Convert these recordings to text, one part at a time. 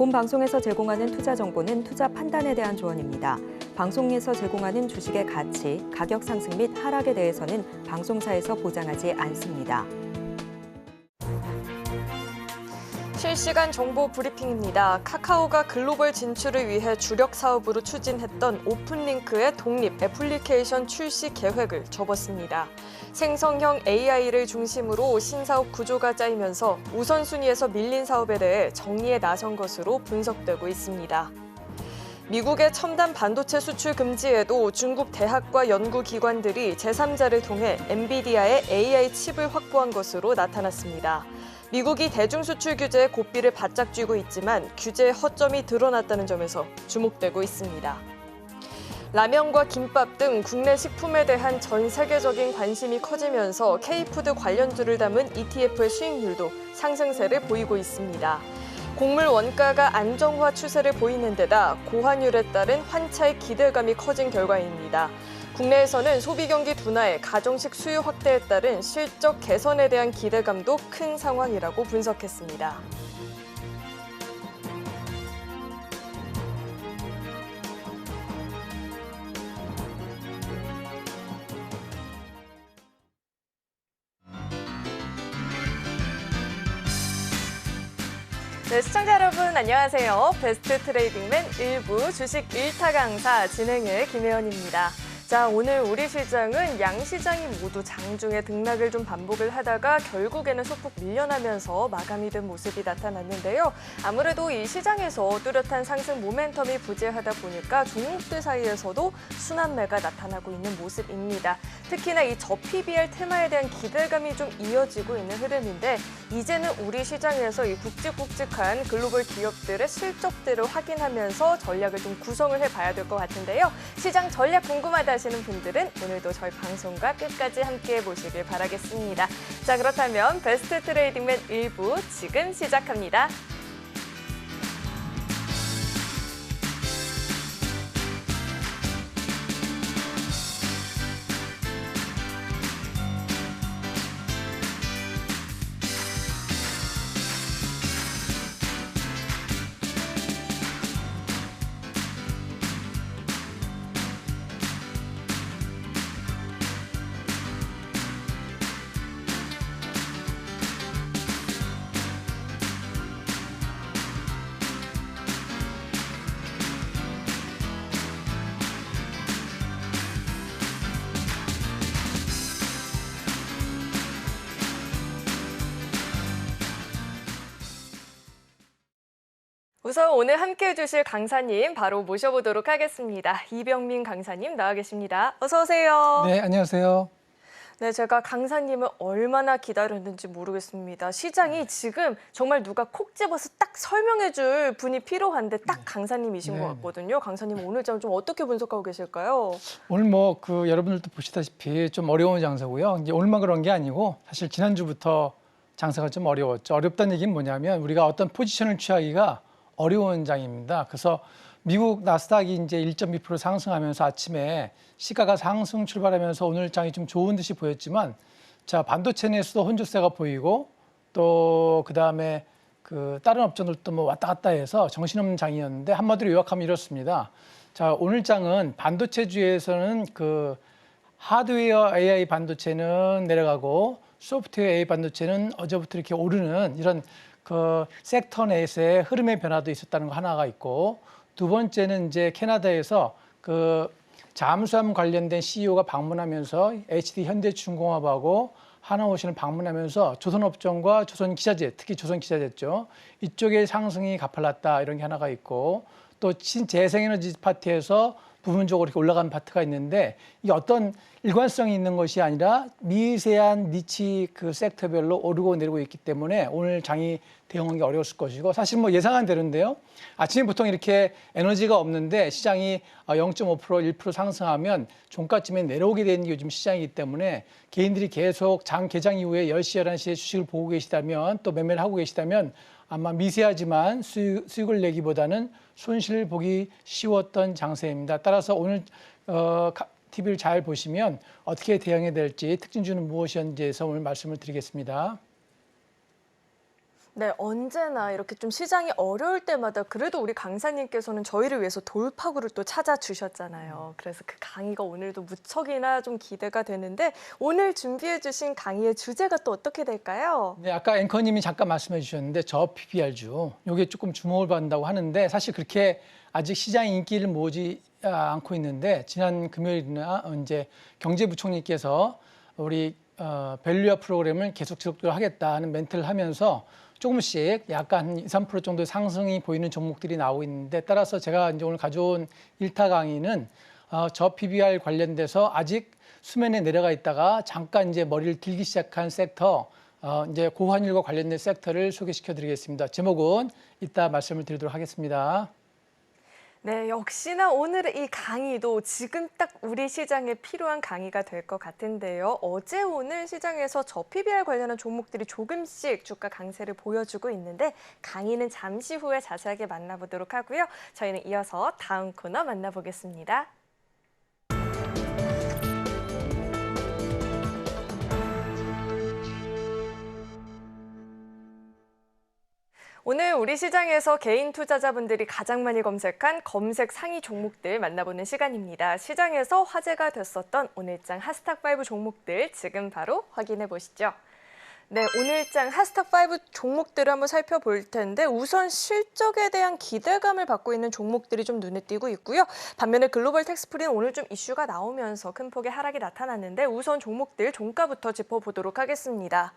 본 방송에서 제공하는 투자 정보는 투자 판단에 대한 조언입니다. 방송에서 제공하는 주식의 가치, 가격 상승 및 하락에 대해서는 방송사에서 보장하지 않습니다. 실시간 정보 브리핑입니다. 카카오가 글로벌 진출을 위해 주력 사업으로 추진했던 오픈링크의 독립 애플리케이션 출시 계획을 접었습니다. 생성형 AI를 중심으로 신사업 구조가 짜이면서 우선순위에서 밀린 사업에 대해 정리에 나선 것으로 분석되고 있습니다. 미국의 첨단 반도체 수출 금지에도 중국 대학과 연구기관들이 제3자를 통해 엔비디아의 AI 칩을 확보한 것으로 나타났습니다. 미국이 대중수출 규제에 고삐를 바짝 쥐고 있지만 규제의 허점이 드러났다는 점에서 주목되고 있습니다. 라면과 김밥 등 국내 식품에 대한 전 세계적인 관심이 커지면서 K푸드 관련주를 담은 ETF의 수익률도 상승세를 보이고 있습니다. 곡물 원가가 안정화 추세를 보이는 데다 고환율에 따른 환차의 기대감이 커진 결과입니다. 국내에서는 소비 경기 둔화에 가정식 수요 확대에 따른 실적 개선에 대한 기대감도 큰 상황이라고 분석했습니다. 네, 시청자 여러분 안녕하세요. 베스트 트레이딩맨 1부 주식 1타 강사 진행의 김혜연입니다. 자, 오늘 우리 시장은 양시장이 모두 장중에 등락을 좀 반복을 하다가 결국에는 소폭 밀려나면서 마감이 된 모습이 나타났는데요. 아무래도 이 시장에서 뚜렷한 상승 모멘텀이 부재하다 보니까 종목들 사이에서도 순환매가 나타나고 있는 모습입니다. 특히나 이 저PBR 테마에 대한 기대감이 좀 이어지고 있는 흐름인데 이제는 우리 시장에서 이 굵직굵직한 글로벌 기업들의 실적들을 확인하면서 전략을 좀 구성을 해봐야 될 것 같은데요. 시장 전략 궁금하다 하시는 분들은 오늘도 저희 방송과 끝까지 함께해 보시길 바라겠습니다. 자, 그렇다면 베스트 트레이딩맨 1부 지금 시작합니다. 우선 오늘 함께해 주실 강사님 바로 모셔보도록 하겠습니다. 이병민 강사님 나와 계십니다. 어서 오세요. 네, 안녕하세요. 네, 제가 강사님을 얼마나 기다렸는지 모르겠습니다. 시장이 지금 정말 누가 콕 집어서 딱 설명해 줄 분이 필요한데 딱 강사님이신 것 같거든요. 강사님 오늘 좀 어떻게 분석하고 계실까요? 오늘 여러분들도 보시다시피 좀 어려운 장세고요. 이제 오늘만 그런 게 아니고 사실 지난주부터 장세가 좀 어려웠죠. 어렵다는 얘기는 뭐냐면 우리가 어떤 포지션을 취하기가 어려운 장입니다. 그래서 미국 나스닥이 이제 1.2% 상승하면서 아침에 시가가 상승 출발하면서 오늘 장이 좀 좋은 듯이 보였지만 자, 반도체 내에서도 혼조세가 보이고 또 그다음에 다른 업종들도 뭐 왔다 갔다 해서 정신없는 장이었는데 한마디로 요약하면 이렇습니다. 자, 오늘 장은 반도체주에서는 하드웨어 AI 반도체는 내려가고 소프트웨어 AI 반도체는 어제부터 이렇게 오르는 이런 섹터 내에서의 흐름의 변화도 있었다는 거 하나가 있고 두 번째는 이제 캐나다에서 잠수함 관련된 CEO가 방문하면서 HD 현대중공업하고 하나오션을 방문하면서 조선업종과 조선기자재, 특히 조선기자재죠. 이쪽의 상승이 가팔랐다 이런 게 하나가 있고 또 신재생에너지 파트에서 부분적으로 이렇게 올라간 파트가 있는데 이게 어떤 일관성이 있는 것이 아니라 미세한 니치 섹터별로 오르고 내리고 있기 때문에 오늘 장이 대응하기 어려웠을 것이고 사실 뭐 예상한 대로인데요. 아침에 보통 이렇게 에너지가 없는데 시장이 0.5%, 1% 상승하면 종가쯤에 내려오게 되는 게 요즘 시장이기 때문에 개인들이 계속 장 개장 이후에 10시, 11시에 주식을 보고 계시다면 또 매매를 하고 계시다면 아마 미세하지만 수익을 내기보다는 손실을 보기 쉬웠던 장세입니다. 따라서 오늘 TV를 잘 보시면 어떻게 대응해야 될지 특징주는 무엇이었는지에서 오늘 말씀을 드리겠습니다. 네, 언제나 이렇게 좀 시장이 어려울 때마다 그래도 우리 강사님께서는 저희를 위해서 돌파구를 또 찾아주셨잖아요. 그래서 그 강의가 오늘도 무척이나 좀 기대가 되는데 오늘 준비해 주신 강의의 주제가 또 어떻게 될까요? 네, 아까 앵커님이 잠깐 말씀해 주셨는데 저 PBR주 이게 조금 주목을 받는다고 하는데 사실 그렇게 아직 시장 인기를 모으지 않고 있는데 지난 금요일이나 이제 경제부총리께서 우리 밸류업 프로그램을 계속 지속적으로 하겠다 하는 멘트를 하면서 조금씩 약간 2, 3% 정도 상승이 보이는 종목들이 나오고 있는데 따라서 제가 이제 오늘 가져온 1타 강의는 저 PBR 관련돼서 아직 수면에 내려가 있다가 잠깐 이제 머리를 들기 시작한 섹터, 이제 고환율과 관련된 섹터를 소개시켜 드리겠습니다. 제목은 이따 말씀을 드리도록 하겠습니다. 네, 역시나 오늘의 이 강의도 지금 딱 우리 시장에 필요한 강의가 될 것 같은데요. 어제 오늘 시장에서 저 PBR 관련한 종목들이 조금씩 주가 강세를 보여주고 있는데 강의는 잠시 후에 자세하게 만나보도록 하고요. 저희는 이어서 다음 코너 만나보겠습니다. 오늘 우리 시장에서 개인 투자자분들이 가장 많이 검색한 검색 상위 종목들 만나보는 시간입니다. 시장에서 화제가 됐었던 오늘장 하스탁5 종목들 지금 바로 확인해 보시죠. 네, 오늘장 하스탁5 종목들을 한번 살펴볼 텐데 우선 실적에 대한 기대감을 받고 있는 종목들이 좀 눈에 띄고 있고요. 반면에 글로벌 텍스프리는 오늘 좀 이슈가 나오면서 큰 폭의 하락이 나타났는데 우선 종목들 종가부터 짚어보도록 하겠습니다.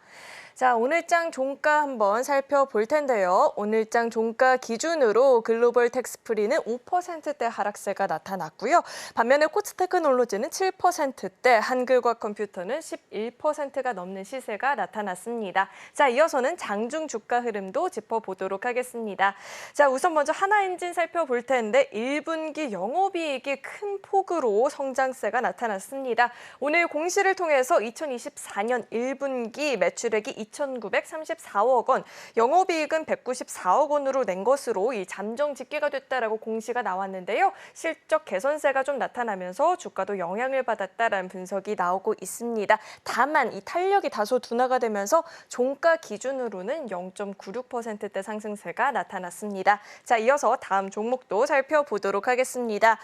자, 오늘장 종가 한번 살펴볼 텐데요. 오늘장 종가 기준으로 글로벌 텍스프리는 5%대 하락세가 나타났고요. 반면에 코스테크놀로지는 7%대, 한글과학 컴퓨터는 11%가 넘는 시세가 나타났습니다. 자, 이어서는 장중 주가 흐름도 짚어보도록 하겠습니다. 자, 우선 먼저 하나엔진 살펴볼 텐데 1분기 영업이익이 큰 폭으로 성장세가 나타났습니다. 오늘 공시를 통해서 2024년 1분기 매출액이 2,934억 원, 영업이익은 194억 원으로 낸 것으로 이 잠정 집계가 됐다라고 공시가 나왔는데요. 실적 개선세가 좀 나타나면서 주가도 영향을 받았다라는 분석이 나오고 있습니다. 다만 이 탄력이 다소 둔화가 되면서 종가 기준으로는 0.96%대 상승세가 나타났습니다. 자, 이어서 다음 종목도 살펴보도록 하겠습니다.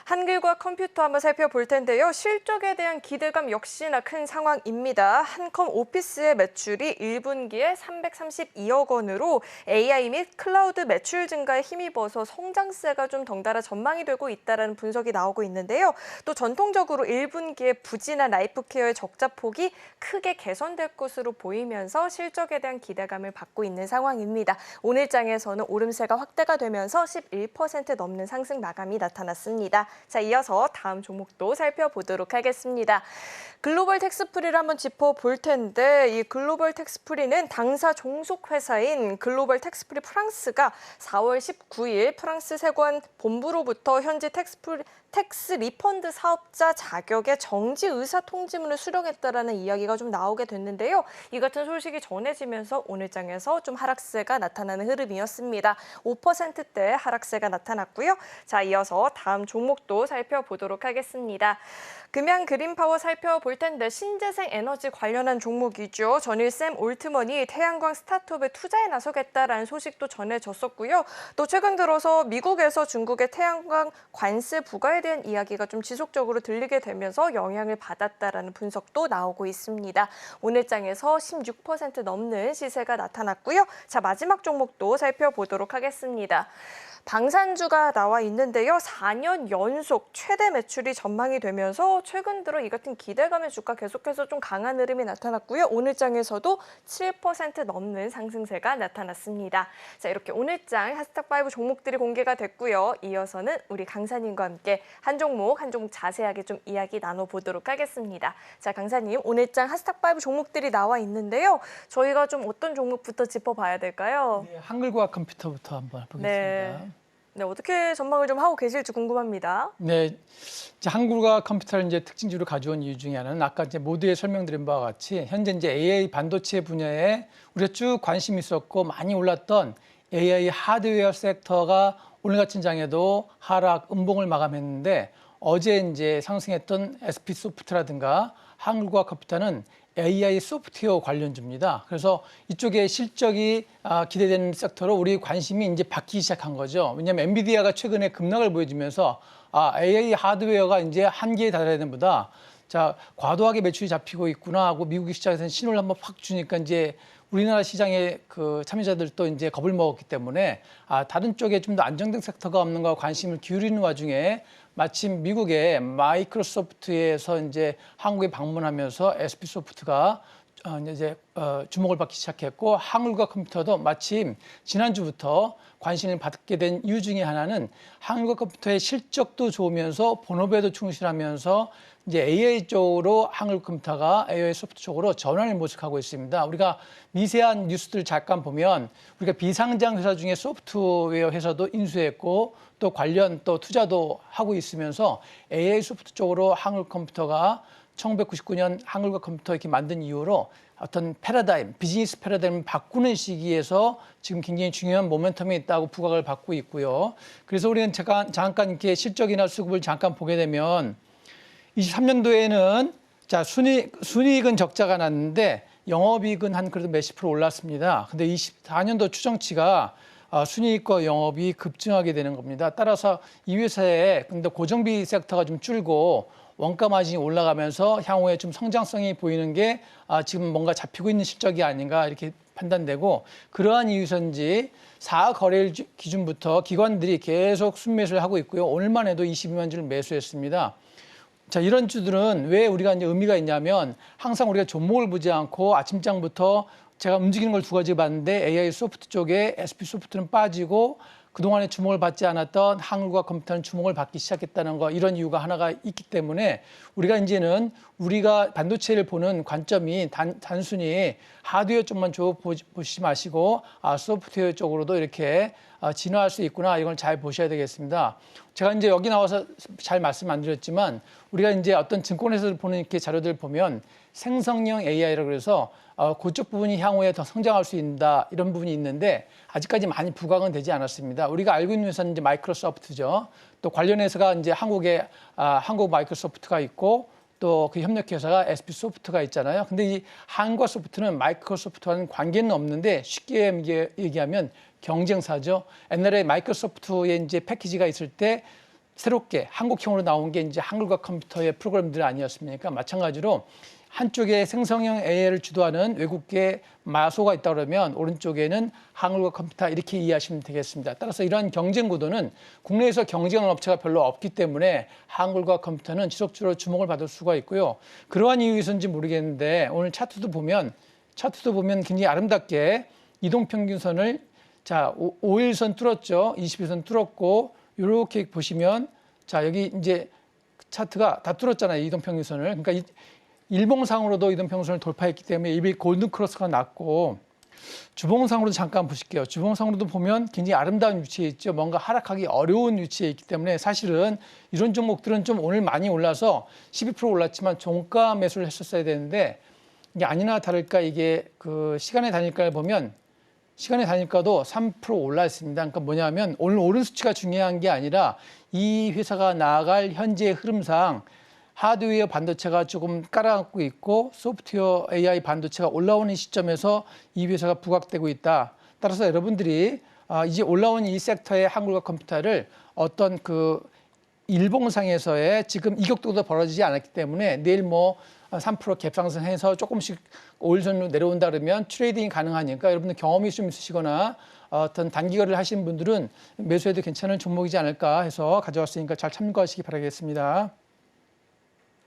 한글과 컴퓨터 한번 살펴볼 텐데요. 실적에 대한 기대감 역시나 큰 상황입니다. 한컴 오피스의 매출이 1분기에 332억 원으로 AI 및 클라우드 매출 증가에 힘입어서 성장세가 좀 덩달아 전망이 되고 있다는 분석이 나오고 있는데요. 또 전통적으로 1분기에 부진한 라이프케어의 적자폭이 크게 개선될 것으로 보이면서 실적에 대한 기대감을 받고 있는 상황입니다. 오늘장에서는 오름세가 확대가 되면서 11% 넘는 상승 마감이 나타났습니다. 자, 이어서 다음 종목도 살펴보도록 하겠습니다. 글로벌 텍스프리를 한번 짚어볼 텐데 이 글로벌 텍스프리는 당사 종속 회사인 글로벌 텍스프리 프랑스가 4월 19일 프랑스 세관 본부로부터 현지 텍스 리펀드 사업자 자격의 정지 의사 통지문을 수령했다라는 이야기가 좀 나오게 됐는데요. 이 같은 소식이 전해지면서 오늘장에서 좀 하락세가 나타나는 흐름이었습니다. 5%대 하락세가 나타났고요. 자, 이어서 다음 종목도 살펴보도록 하겠습니다. 금양 그린파워 살펴볼 텐데 신재생 에너지 관련한 종목이죠. 전일샘 올트먼이 태양광 스타트업에 투자에 나서겠다라는 소식도 전해졌었고요. 또 최근 들어서 미국에서 중국의 태양광 관세 부과에 대한 이야기가 좀 지속적으로 들리게 되면서 영향을 받았다라는 분석도 나오고 있습니다. 오늘장에서 16% 넘는 시세가 나타났고요. 자, 마지막 종목도 살펴보도록 하겠습니다. 방산주가 나와 있는데요. 4년 연속 최대 매출이 전망이 되면서 최근 들어 이 같은 기대감의 주가 계속해서 좀 강한 흐름이 나타났고요. 오늘장에서도 7% 넘는 상승세가 나타났습니다. 자, 이렇게 오늘장 하스탁5 종목들이 공개가 됐고요. 이어서는 우리 강사님과 함께 한 종목 한 종목 자세하게 좀 이야기 나눠보도록 하겠습니다. 자, 강사님, 오늘장 하스탁5 종목들이 나와 있는데요. 저희가 좀 어떤 종목부터 짚어봐야 될까요? 네, 한글과학 컴퓨터부터 한번 보겠습니다. 네, 어떻게 전망을 좀 하고 계실지 궁금합니다. 네, 이제 한글과 컴퓨터를 이제 특징주로 가져온 이유 중에 하나는 아까 이제 모두에 설명드린 바와 같이 현재 이제 AI 반도체 분야에 우리가 쭉 관심이 있었고 많이 올랐던 AI 하드웨어 섹터가 오늘 같은 장에도 하락, 음봉을 마감했는데 어제 이제 상승했던 SP 소프트라든가 한글과 컴퓨터는 AI 소프트웨어 관련주입니다. 그래서 이쪽에 실적이 기대되는 섹터로 우리 관심이 이제 바뀌기 시작한 거죠. 왜냐하면 엔비디아가 최근에 급락을 보여주면서 AI 하드웨어가 이제 한계에 달해야 되는보다 자, 과도하게 매출이 잡히고 있구나 하고 미국 시장에서는 신호를 한번 확 주니까 이제 우리나라 시장의 그 참여자들도 이제 겁을 먹었기 때문에 다른 쪽에 좀 더 안정된 섹터가 없는가 관심을 기울이는 와중에 마침 미국의 마이크로소프트에서 이제 한국에 방문하면서 SP소프트가 이제 주목을 받기 시작했고 한글과 컴퓨터도 마침 지난주부터 관심을 받게 된 이유 중에 하나는 한글과 컴퓨터의 실적도 좋으면서 본업에도 충실하면서 이제 AI 쪽으로 한글 컴퓨터가 AI 소프트 쪽으로 전환을 모색하고 있습니다. 우리가 미세한 뉴스들 잠깐 보면 우리가 비상장 회사 중에 소프트웨어 회사도 인수했고 또 관련 또 투자도 하고 있으면서 AI 소프트 쪽으로 한글 컴퓨터가 1999년 한글과 컴퓨터 이렇게 만든 이후로 어떤 패러다임, 비즈니스 패러다임을 바꾸는 시기에서 지금 굉장히 중요한 모멘텀이 있다고 부각을 받고 있고요. 그래서 우리는 잠깐 이렇게 실적이나 수급을 잠깐 보게 되면 23년도에는 자 순이익은 적자가 났는데 영업이익은 한 그래도 몇십 프로 올랐습니다. 근데 24년도 추정치가 순이익과 영업이 급증하게 되는 겁니다. 따라서 이 회사의 근데 고정비 섹터가 좀 줄고 원가 마진이 올라가면서 향후에 좀 성장성이 보이는 게 지금 뭔가 잡히고 있는 실적이 아닌가 이렇게 판단되고 그러한 이유선지 4 거래일 기준부터 기관들이 계속 순매수를 하고 있고요. 오늘만 해도 22만 주를 매수했습니다. 자, 이런 주들은 왜 우리가 이제 의미가 있냐면 항상 우리가 종목을 보지 않고 아침장부터 제가 움직이는 걸 두 가지 봤는데 AI 소프트 쪽에 SP 소프트는 빠지고 그동안에 주목을 받지 않았던 한글과 컴퓨터는 주목을 받기 시작했다는 거 이런 이유가 하나가 있기 때문에 우리가 이제는 우리가 반도체를 보는 관점이 단순히 하드웨어 쪽만 보시지 마시고 소프트웨어 쪽으로도 이렇게 진화할 수 있구나 이걸 잘 보셔야 되겠습니다. 제가 이제 여기 나와서 잘 말씀 안 드렸지만 우리가 이제 어떤 증권에서 보는 이렇게 자료들 보면 생성형 AI라고 그래서 그쪽 부분이 향후에 더 성장할 수 있다 이런 부분이 있는데 아직까지 많이 부각은 되지 않았습니다. 우리가 알고 있는 회사는 이제 마이크로소프트죠. 또 관련 회사가 이제 한국에 한국 마이크로소프트가 있고 또 그 협력 회사가 SP 소프트가 있잖아요. 근데 이 한과 소프트는 마이크로소프트와는 관계는 없는데 쉽게 얘기하면 경쟁사죠. 옛날에 마이크로소프트의 이제 패키지가 있을 때 새롭게 한국형으로 나온 게 이제 한글과 컴퓨터의 프로그램들 아니었습니까? 마찬가지로 한쪽에 생성형 AI를 주도하는 외국계 마소가 있다 그러면 오른쪽에는 한글과 컴퓨터 이렇게 이해하시면 되겠습니다. 따라서 이러한 경쟁 구도는 국내에서 경쟁하는 업체가 별로 없기 때문에 한글과 컴퓨터는 지속적으로 주목을 받을 수가 있고요. 그러한 이유에서인지 모르겠는데 오늘 차트도 보면 굉장히 아름답게 이동평균선을 자 5일선 뚫었죠. 20일선 뚫었고 이렇게 보시면 자 여기 이제 차트가 다 뚫었잖아요. 이동평균선을. 그러니까 일봉상으로도 이동평균선을 돌파했기 때문에 이 골든 크로스가 났고 주봉상으로도 잠깐 보실게요. 주봉상으로도 보면 굉장히 아름다운 위치에 있죠. 뭔가 하락하기 어려운 위치에 있기 때문에 사실은 이런 종목들은 좀 오늘 많이 올라서 12% 올랐지만 종가 매수를 했었어야 되는데 이게 아니나 다를까 이게 그 시간의 단일가를 보면 시간의 단일가도 3% 올라 있습니다. 그러니까 뭐냐면 오늘 오른 수치가 중요한 게 아니라 이 회사가 나아갈 현재의 흐름상 하드웨어 반도체가 조금 깔아앉고 있고 소프트웨어 AI 반도체가 올라오는 시점에서 이 회사가 부각되고 있다. 따라서 여러분들이 이제 올라온 이 섹터의 한글과 컴퓨터를 어떤 그 일봉상에서의 지금 이격도도 벌어지지 않았기 때문에 내일 뭐 3% 갭상승해서 조금씩 5일선으로 내려온다 그러면 트레이딩이 가능하니까 여러분들 경험이 좀 있으시거나 어떤 단기 거래를 하시는 분들은 매수해도 괜찮은 종목이지 않을까 해서 가져왔으니까 잘 참고하시기 바라겠습니다.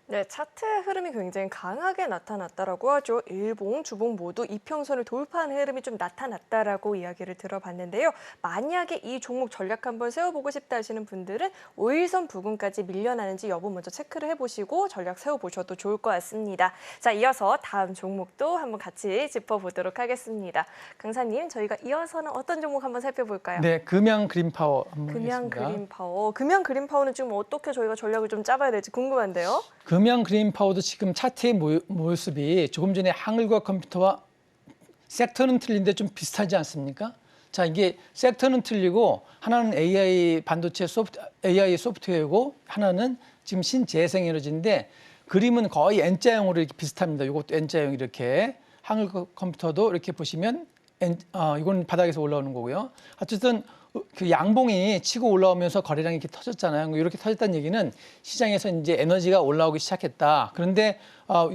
네, 차트의 흐름이 굉장히 강하게 나타났다라고 하죠. 일봉, 주봉 모두 이평선을 돌파하는 흐름이 좀 나타났다라고 이야기를 들어봤는데요. 만약에 이 종목 전략 한번 세워보고 싶다 하시는 분들은 5일선 부근까지 밀려나는지 여부 먼저 체크를 해보시고 전략 세워보셔도 좋을 것 같습니다. 자, 이어서 다음 종목도 한번 같이 짚어보도록 하겠습니다. 강사님, 저희가 이어서는 어떤 종목 한번 살펴볼까요? 네, 금양 그린파워 한번 금양 보겠습니다. 그린파워. 금양 그린파워는 지금 어떻게 저희가 전략을 좀 짜봐야 될지 궁금한데요. 금양 그린파워도 지금 차트의 모습이 조금 전에 한글과 컴퓨터와 섹터는 틀린데 좀 비슷하지 않습니까? 자, 이게 섹터는 틀리고 하나는 AI 반도체 AI 소프트웨어고 하나는 지금 신재생 에너지인데 그림은 거의 N자형으로 이렇게 비슷합니다. 이것도 N자형 이렇게 한글 컴퓨터도 이렇게 보시면 이건 바닥에서 올라오는 거고요. 어쨌든 그 양봉이 치고 올라오면서 거래량이 이렇게 터졌잖아요. 이렇게 터졌다는 얘기는 시장에서 이제 에너지가 올라오기 시작했다. 그런데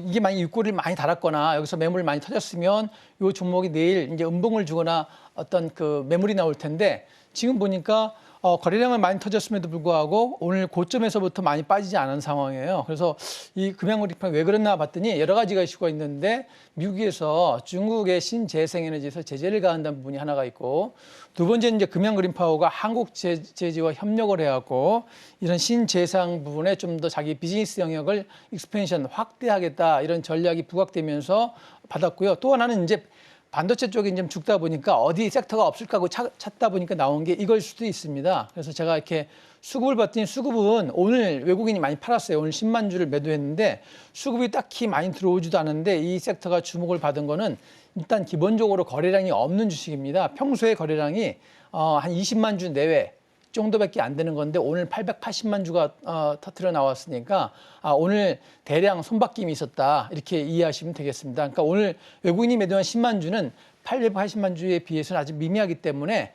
이게 만약 입꼬리를 많이 달았거나 여기서 매물이 많이 터졌으면 이 종목이 내일 이제 음봉을 주거나 어떤 그 매물이 나올 텐데 지금 보니까 거래량은 많이 터졌음에도 불구하고 오늘 고점에서부터 많이 빠지지 않은 상황이에요. 그래서 이 금양그래프가 왜 그랬나 봤더니 여러 가지가 이슈가 있는데 미국에서 중국의 신재생에너지에서 제재를 가한다는 부분이 하나가 있고 두 번째는 이제 금양그린파워가 한국 제지와 협력을 해갖고 이런 신재생 부분에 좀 더 자기 비즈니스 영역을 익스펜션 확대하겠다 이런 전략이 부각되면서 받았고요. 또 하나는 이제 반도체 쪽이 좀 죽다 보니까 어디 섹터가 없을까 하고 찾다 보니까 나온 게 이걸 수도 있습니다. 그래서 제가 이렇게 수급을 봤더니 수급은 오늘 외국인이 많이 팔았어요. 오늘 10만 주를 매도했는데 수급이 딱히 많이 들어오지도 않은데 이 섹터가 주목을 받은 거는 일단 기본적으로 거래량이 없는 주식입니다. 평소에 거래량이 한 20만 주 내외 정도밖에 안 되는 건데 오늘 880만 주가 터트려 나왔으니까 오늘 대량 손바뀜이 있었다 이렇게 이해하시면 되겠습니다. 그러니까 오늘 외국인이 매도한 10만 주는 880만 주에 비해서는 아주 미미하기 때문에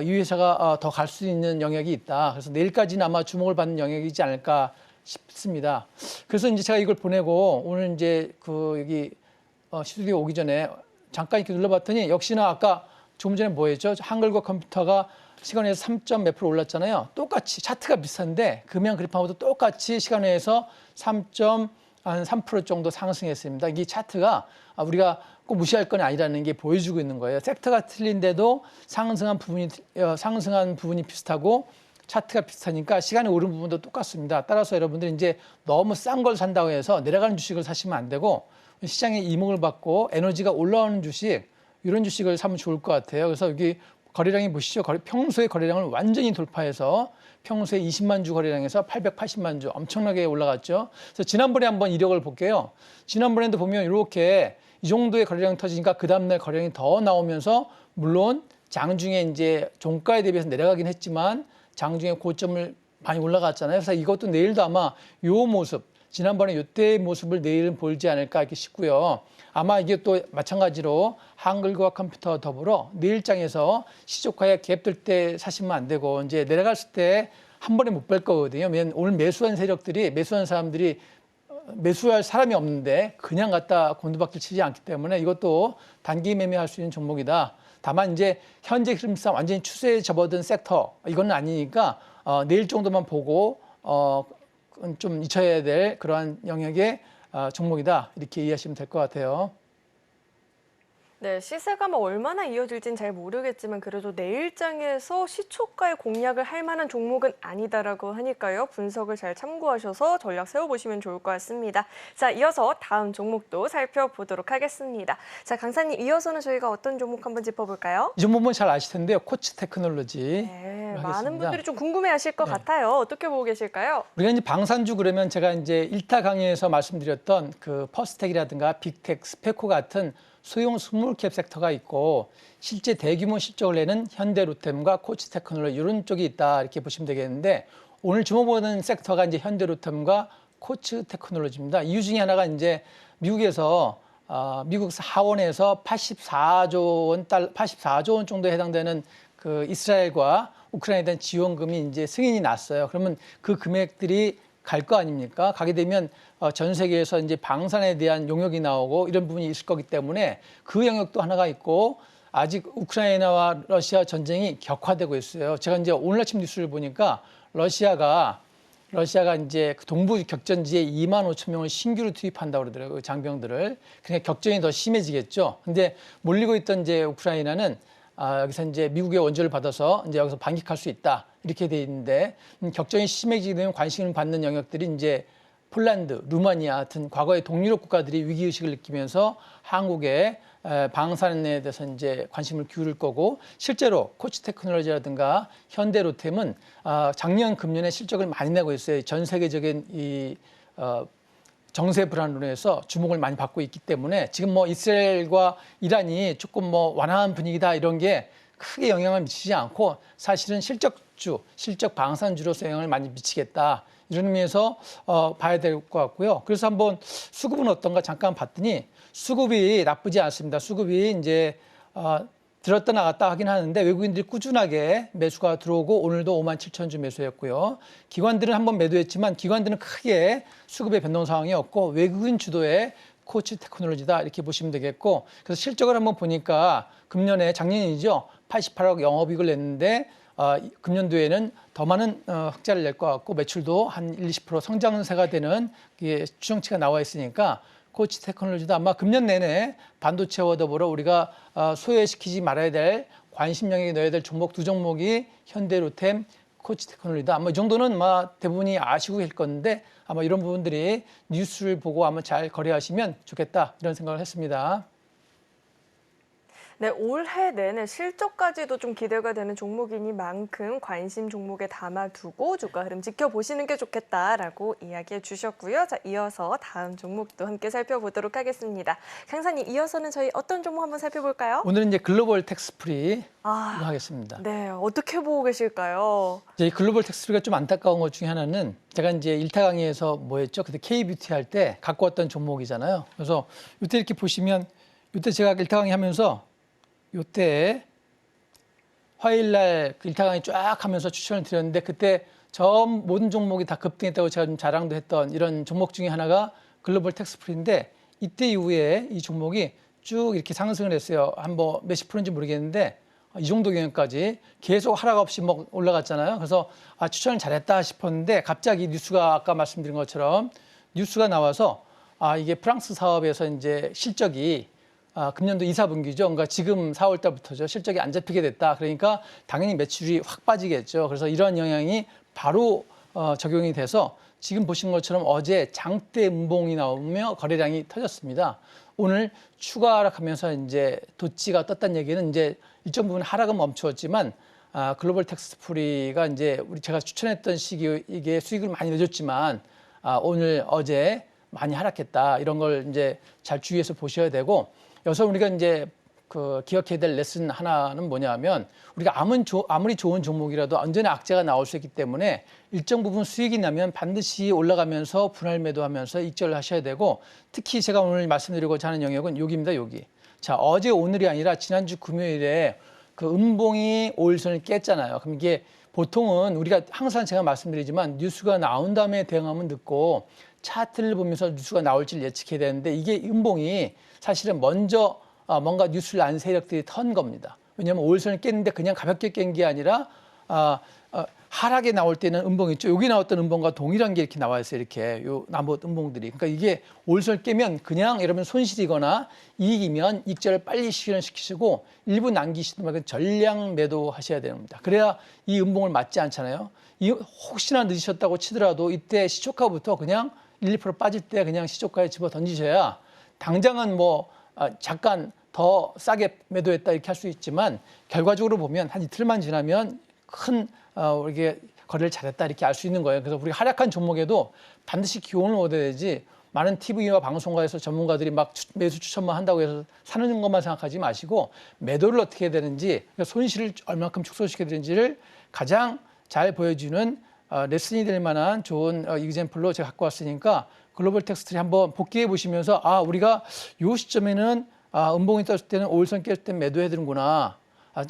이 회사가 더 갈 수 있는 영역이 있다. 그래서 내일까지는 아마 주목을 받는 영역이지 않을까 싶습니다. 그래서 이제 제가 이걸 보내고 오늘 이제 그 여기 스튜디오 오기 전에 잠깐 이렇게 눌러봤더니 역시나 아까 조금 전에 뭐 했죠? 한글과 컴퓨터가 시간에서 3점 몇 프로 올랐잖아요. 똑같이 차트가 비슷한데 금양 그래프하고도 똑같이 시간에서 3.3% 정도 상승했습니다. 이 차트가 우리가 꼭 무시할 건 아니라는 게 보여주고 있는 거예요. 섹터가 틀린데도 상승한 부분이 비슷하고 차트가 비슷하니까 시간이 오른 부분도 똑같습니다. 따라서 여러분들이 이제 너무 싼 걸 산다고 해서 내려가는 주식을 사시면 안 되고 시장에 이목을 받고 에너지가 올라오는 주식 이런 주식을 사면 좋을 것 같아요. 그래서 여기 거래량이 보시죠. 평소의 거래량을 완전히 돌파해서 평소에 20만 주 거래량에서 880만 주 엄청나게 올라갔죠. 그래서 지난번에 한번 이력을 볼게요. 지난번에도 보면 이렇게 이 정도의 거래량이 터지니까 그 다음날 거래량이 더 나오면서 물론 장중에 이제 종가에 대비해서 내려가긴 했지만 장중에 고점을 많이 올라갔잖아요. 그래서 이것도 내일도 아마 이 모습, 지난번에 이때의 모습을 내일은 보이지 않을까 이렇게 싶고요. 아마 이게 또 마찬가지로 한글과 컴퓨터 더불어 내일장에서 시초가에 갭들 때 사시면 안 되고 이제 내려갔을 때 한 번에 못 뺄 거거든요. 왜냐면 오늘 매수한 사람들이 매수할 사람이 없는데 그냥 갖다 곤두박질 치지 않기 때문에 이것도 단기 매매할 수 있는 종목이다. 다만 이제 현재 흐름상 완전히 추세에 접어든 섹터 이건 아니니까 내일 정도만 보고 좀 잊혀야 될 그러한 영역의 종목이다. 이렇게 이해하시면 될 것 같아요. 네, 시세가 뭐 얼마나 이어질진 잘 모르겠지만 그래도 내일장에서 시초가의 공략을 할 만한 종목은 아니다라고 하니까요. 분석을 잘 참고하셔서 전략 세워보시면 좋을 것 같습니다. 자, 이어서 다음 종목도 살펴보도록 하겠습니다. 자, 강사님 이어서는 저희가 어떤 종목 한번 짚어볼까요? 이 종목은 잘 아실 텐데요. 코치 테크놀로지. 네, 하겠습니다. 많은 분들이 좀 궁금해하실 것 네. 같아요. 어떻게 보고 계실까요? 우리가 이제 방산주 그러면 제가 이제 1타 강의에서 말씀드렸던 그 퍼스텍이라든가 빅텍, 스페코 같은 소형 스몰캡 섹터가 있고 실제 대규모 실적을 내는 현대로템과 코치테크놀로지 이런 쪽이 있다 이렇게 보시면 되겠는데 오늘 주목보는 sek터가 이제 현대로템과 코치테크놀로지입니다. 이유 중에 하나가 이제 미국에서 미국 하원에서 84조 원 정도에 해당되는 그 이스라엘과 우크라이나에 대한 지원금이 이제 승인이 났어요. 그러면 그 금액들이 갈 거 아닙니까? 가게 되면 전 세계에서 이제 방산에 대한 용역이 나오고 이런 부분이 있을 거기 때문에 그 영역도 하나가 있고 아직 우크라이나와 러시아 전쟁이 격화되고 있어요. 제가 이제 오늘 아침 뉴스를 보니까 러시아가 이제 그 동부 격전지에 2만 5천 명을 신규로 투입한다고 그러더라고요. 장병들을. 그러니까 격전이 더 심해지겠죠. 근데 몰리고 있던 이제 우크라이나는 여기서 이제 미국의 원조를 받아서 이제 여기서 반격할 수 있다. 이렇게 돼 있는데 격전이 심해지게 되면 관심을 받는 영역들이 이제 폴란드, 루마니아 같은 과거의 동유럽 국가들이 위기의식을 느끼면서 한국의 방산에 대해서 이제 관심을 기울일 거고 실제로 코치테크놀로지라든가 현대로템은 작년 금년에 실적을 많이 내고 있어요. 전 세계적인 이 정세 불안으로 해서 주목을 많이 받고 있기 때문에 지금 뭐 이스라엘과 이란이 조금 뭐 완화한 분위기다 이런 게 크게 영향을 미치지 않고 사실은 실적주, 실적 방산주로서 영향을 많이 미치겠다. 이런 의미에서 봐야 될 것 같고요. 그래서 한번 수급은 어떤가 잠깐 봤더니 수급이 나쁘지 않습니다. 수급이 이제 들었다 나갔다 하긴 하는데 외국인들이 꾸준하게 매수가 들어오고 오늘도 57,000주 매수했고요. 기관들은 한번 매도했지만 기관들은 크게 수급의 변동 상황이 없고 외국인 주도의 코치 테크놀로지다 이렇게 보시면 되겠고 그래서 실적을 한번 보니까 금년에 작년이죠. 88억 영업이익을 냈는데 금년도에는 더 많은 흑자를 낼 것 같고 매출도 한 20% 성장세가 되는 추정치가 나와 있으니까 코치 테크놀로지도 아마 금년 내내 반도체와 더불어 우리가 소외시키지 말아야 될 관심 영역에 넣어야 될 종목 두 종목이 현대로템, 코치 테크놀로지다. 아마 이 정도는 아마 대부분이 아시고 계실 건데 아마 이런 부분들이 뉴스를 보고 아마 잘 거래하시면 좋겠다 이런 생각을 했습니다. 네, 올해 내내 실적까지도 좀 기대가 되는 종목이니만큼 관심 종목에 담아두고 주가 흐름 지켜보시는 게 좋겠다라고 이야기해 주셨고요. 자, 이어서 다음 종목도 함께 살펴보도록 하겠습니다. 강사님, 이어서는 저희 어떤 종목 한번 살펴볼까요? 오늘은 이제 글로벌 텍스프리 하겠습니다. 네, 어떻게 보고 계실까요? 이제 이 글로벌 텍스프리가 좀 안타까운 것 중에 하나는 제가 이제 1타 강의에서 뭐 했죠? 그때 K뷰티 할 때 갖고 왔던 종목이잖아요. 그래서 이때 이렇게 보시면 이때 제가 1타 강의 하면서 요때 화요일날 그 1타 강의 쫙 하면서 추천을 드렸는데 그때 모든 종목이 다 급등했다고 제가 좀 자랑도 했던 이런 종목 중에 하나가 글로벌 텍스프리인데 이때 이후에 이 종목이 쭉 이렇게 상승을 했어요. 한 뭐 몇십 프로인지 모르겠는데 이 정도 경향까지 계속 하락 없이 뭐 올라갔잖아요. 그래서 추천을 잘했다 싶었는데 갑자기 뉴스가 아까 말씀드린 것처럼 뉴스가 나와서 이게 프랑스 사업에서 이제 실적이 금년도 2, 4분기죠. 그러니까 지금 4월 달부터죠. 실적이 안 잡히게 됐다. 그러니까 당연히 매출이 확 빠지겠죠. 그래서 이러한 영향이 바로 적용이 돼서 지금 보신 것처럼 어제 장대 음봉이 나오며 거래량이 터졌습니다. 오늘 추가 하락하면서 이제 도치가 떴다는 얘기는 이제 일정 부분 하락은 멈추었지만 글로벌 텍스프리가 이제 제가 추천했던 시기 이게 수익을 많이 내줬지만 오늘 어제 많이 하락했다. 이런 걸 이제 잘 주의해서 보셔야 되고 여기서 우리가 이제 기억해야 될 레슨 하나는 뭐냐면 우리가 아무리 좋은 종목이라도 언제나 악재가 나올 수 있기 때문에 일정 부분 수익이 나면 반드시 올라가면서 분할 매도하면서 익절을 하셔야 되고 특히 제가 오늘 말씀드리고자 하는 영역은 여기입니다. 여기. 자, 어제 오늘이 아니라 지난주 금요일에 그 음봉이 5일선을 깼잖아요. 그럼 이게 보통은 우리가 항상 제가 말씀드리지만 뉴스가 나온 다음에 대응하면 늦고 차트를 보면서 뉴스가 나올지를 예측해야 되는데 이게 음봉이 사실은 먼저 뭔가 뉴스를 안 세력들이 턴 겁니다. 왜냐하면 5일선을 깼는데 그냥 가볍게 깬 게 아니라 하락에 나올 때는 음봉이 있죠. 여기 나왔던 음봉과 동일한 게 이렇게 나와 있어요. 이렇게 요 나무 음봉들이. 그러니까 이게 5일선을 깨면 그냥 여러분 손실이거나 이익이면 익절을 빨리 실현시키시고 일부 남기시든 말고 전량 매도하셔야 됩니다. 그래야 이 음봉을 맞지 않잖아요. 혹시나 늦으셨다고 치더라도 이때 시초가부터 그냥 1, 2% 빠질 때 그냥 시초가에 집어 던지셔야 당장은 뭐 잠깐 더 싸게 매도했다 이렇게 할 수 있지만 결과적으로 보면 한 이틀만 지나면 큰 이게 거래를 잘했다 이렇게 알 수 있는 거예요. 그래서 우리가 하락한 종목에도 반드시 기온을 얻어야지 많은 TV와 방송가에서 전문가들이 막 매수 추천만 한다고 해서 사는 것만 생각하지 마시고 매도를 어떻게 해야 되는지 손실을 얼마큼 축소시켜야 되는지를 가장 잘 보여주는 레슨이 될 만한 좋은 이그젬플로 제가 갖고 왔으니까 글로벌 텍스트리 한번 복귀해 보시면서 우리가 이 시점에는 음봉이 떴을 때는 5일선 깼을 때 매도해야 되는구나.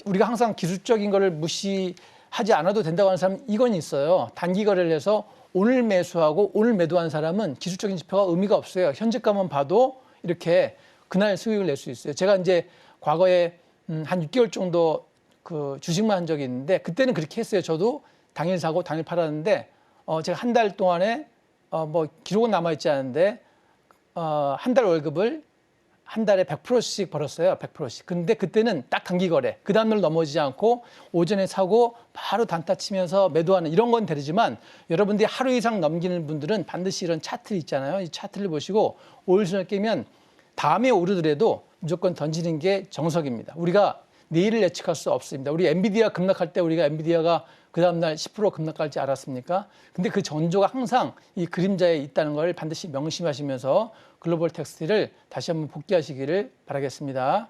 우리가 항상 기술적인 거를 무시하지 않아도 된다고 하는 사람 이건 있어요. 단기 거래를 해서 오늘 매수하고 오늘 매도한 사람은 기술적인 지표가 의미가 없어요. 현재가만 봐도 이렇게 그날 수익을 낼 수 있어요. 제가 이제 과거에 한 6개월 정도 그 주식만 한 적이 있는데 그때는 그렇게 했어요. 저도 당일 사고 당일 팔았는데 제가 한 달 동안에 뭐 기록은 남아있지 않은데 한 달 월급을 한 달에 100%씩 벌었어요. 100%씩. 근데 그때는 딱 단기 거래. 그 다음날 넘어지지 않고 오전에 사고 바로 단타 치면서 매도하는 이런 건 되지만 여러분들이 하루 이상 넘기는 분들은 반드시 이런 차트를 있잖아요. 이 차트를 보시고 5일선을 깨면 다음에 오르더라도 무조건 던지는 게 정석입니다. 우리가 내일을 예측할 수 없습니다. 우리 엔비디아 급락할 때 우리가 엔비디아가 그 다음날 10% 급락할지 알았습니까? 근데 그 전조가 항상 이 그림자에 있다는 걸 반드시 명심하시면서 글로벌 텍스트를 다시 한번 복귀하시기를 바라겠습니다.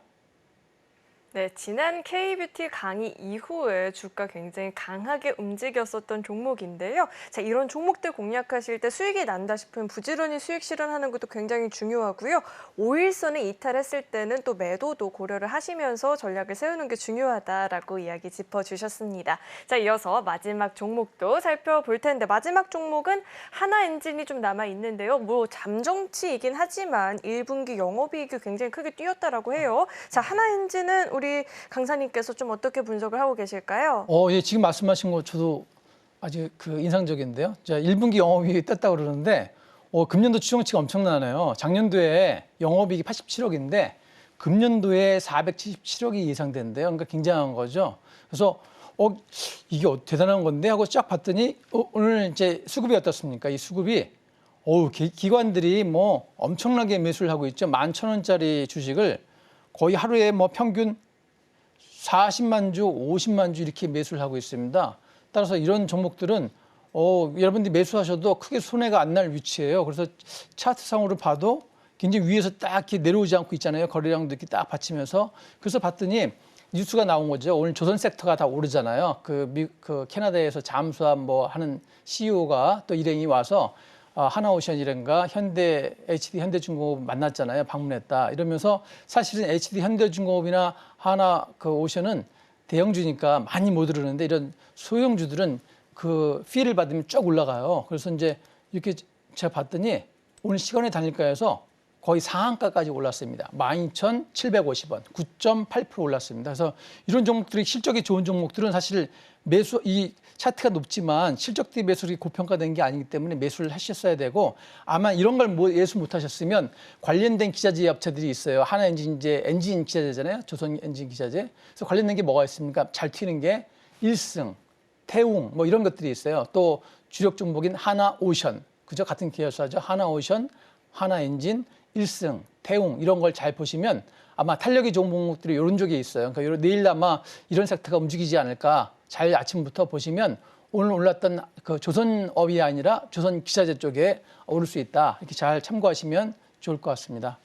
네, 지난 K뷰티 강의 이후에 주가 굉장히 강하게 움직였었던 종목인데요. 자, 이런 종목들 공략하실 때 수익이 난다 싶으면 부지런히 수익 실현하는 것도 굉장히 중요하고요. 5일선을 이탈했을 때는 또 매도도 고려를 하시면서 전략을 세우는 게 중요하다라고 이야기 짚어주셨습니다. 자, 이어서 마지막 종목도 살펴볼 텐데 마지막 종목은 하나엔진이 좀 남아 있는데요. 뭐 잠정치이긴 하지만 1분기 영업이익이 굉장히 크게 뛰었다라고 해요. 자, 하나엔진은 우리 강사님께서 좀 어떻게 분석을 하고 계실까요? 예, 지금 말씀하신 거 저도 아주 인상적인데요. 자, 1분기 영업이익이 떴다고 그러는데 금년도 추정치가 엄청나네요. 작년도에 영업이익이 87억인데 금년도에 477억이 예상된대요. 그러니까 굉장한 거죠. 그래서 이게 대단한 건데 하고 쫙 봤더니 오늘 이제 수급이 어떻습니까? 이 수급이 기관들이 뭐 엄청나게 매수를 하고 있죠. 11,000원짜리 주식을 거의 하루에 뭐 평균 40만 주, 50만 주 이렇게 매수를 하고 있습니다. 따라서 이런 종목들은 여러분들이 매수하셔도 크게 손해가 안 날 위치예요. 그래서 차트상으로 봐도 굉장히 위에서 딱 이렇게 내려오지 않고 있잖아요. 거래량도 이렇게 딱 받치면서. 그래서 봤더니 뉴스가 나온 거죠. 오늘 조선 섹터가 다 오르잖아요. 그 캐나다에서 잠수함 뭐 하는 CEO가 또 일행이 와서 하나오션이란가 현대 HD 현대중공업 만났잖아요. 방문했다. 이러면서 사실은 HD 현대중공업이나 하나 오션은 대형주니까 많이 못 오르는데 이런 소형주들은 그 피를 받으면 쭉 올라가요. 그래서 이제 이렇게 제가 봤더니 오늘 시간의 단일가에서 거의 상한가까지 올랐습니다. 12,750원, 9.8% 올랐습니다. 그래서 이런 종목들이 실적이 좋은 종목들은 사실 이 차트가 높지만 실적 대비 매수율이 고평가된 게 아니기 때문에 매수를 하셨어야 되고 아마 이런 걸 예수 못 하셨으면 관련된 기자재 업체들이 있어요. 하나엔진 이제 엔진 기자재잖아요. 조선 엔진 기자재. 그래서 관련된 게 뭐가 있습니까? 잘 튀는 게 일승, 태웅 뭐 이런 것들이 있어요. 또 주력 종목인 하나오션, 그죠? 같은 계열사죠. 하나오션, 하나엔진, 일승, 태웅 이런 걸 잘 보시면 아마 탄력이 좋은 종목들이 이런 쪽에 있어요. 그러니까 내일 아마 이런 섹터가 움직이지 않을까. 잘 아침부터 보시면 오늘 올랐던 그 조선업이 아니라 조선 기자재 쪽에 오를 수 있다. 이렇게 잘 참고하시면 좋을 것 같습니다.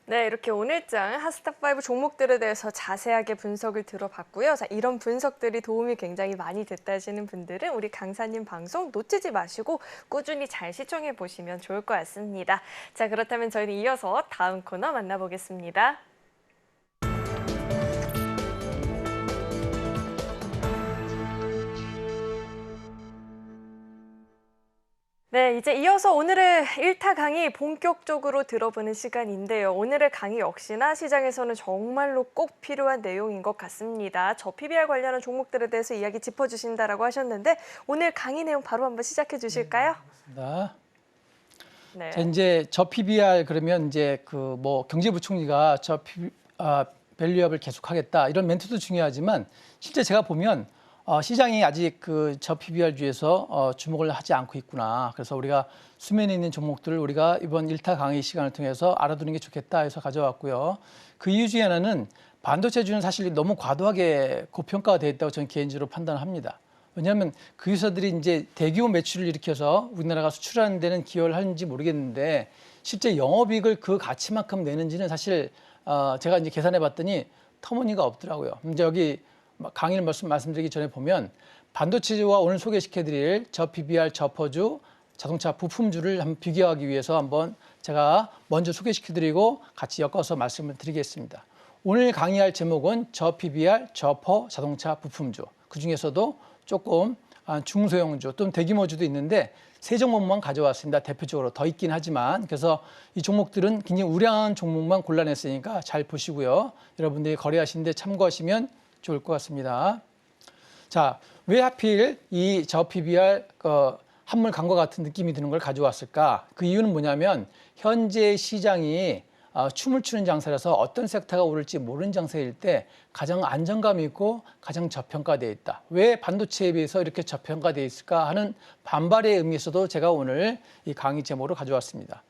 네, 이렇게 오늘장 핫스탑5 종목들에 대해서 자세하게 분석을 들어봤고요. 자, 이런 분석들이 도움이 굉장히 많이 됐다 하시는 분들은 우리 강사님 방송 놓치지 마시고 꾸준히 잘 시청해 보시면 좋을 것 같습니다. 자, 그렇다면 저희는 이어서 다음 코너 만나보겠습니다. 네, 이제 이어서 오늘의 1타 강의 본격적으로 들어보는 시간인데요. 오늘의 강의 역시나 시장에서는 정말로 꼭 필요한 내용인 것 같습니다. 저 PBR 관련한 종목들에 대해서 이야기 짚어주신다라고 하셨는데 오늘 강의 내용 바로 한번 시작해 주실까요? 네. 자, 이제 저 PBR 그러면 이제 경제부총리가 밸류업을 계속하겠다 이런 멘트도 중요하지만 실제 제가 보면 시장이 아직 저 PBR주에서 주목을 하지 않고 있구나. 그래서 우리가 수면에 있는 종목들을 우리가 이번 1타 강의 시간을 통해서 알아두는 게 좋겠다 해서 가져왔고요. 그 이유 중에 하나는 반도체주는 사실 너무 과도하게 고평가가 되어 있다고 저는 개인적으로 판단합니다. 왜냐하면 그 회사들이 이제 대규모 매출을 일으켜서 우리나라가 수출하는 데는 기여를 하는지 모르겠는데 실제 영업이익을 그 가치만큼 내는지는 사실 제가 이제 계산해 봤더니 터무니가 없더라고요. 이제 여기 강의를 말씀드리기 전에 보면 반도체주와 오늘 소개시켜드릴 저 PBR, 저 퍼주, 자동차 부품주를 한번 비교하기 위해서 한번 제가 먼저 소개시켜드리고 같이 엮어서 말씀을 드리겠습니다. 오늘 강의할 제목은 저 PBR, 저 퍼, 자동차 부품주. 그중에서도 조금 중소형주 또는 대규모주도 있는데 세 종목만 가져왔습니다. 대표적으로 더 있긴 하지만 그래서 이 종목들은 굉장히 우량한 종목만 골라냈으니까 잘 보시고요. 여러분들이 거래하시는데 참고하시면 좋을 것 같습니다. 자, 왜 하필 이 저 PBR 한물 간과 같은 느낌이 드는 걸 가져왔을까? 그 이유는 뭐냐면 현재 시장이 춤을 추는 장사라서 어떤 섹터가 오를지 모르는 장사일 때 가장 안정감 있고 가장 저평가되어 있다. 왜 반도체에 비해서 이렇게 저평가되어 있을까 하는 반발의 의미에서도 제가 오늘 이 강의 제목으로 가져왔습니다.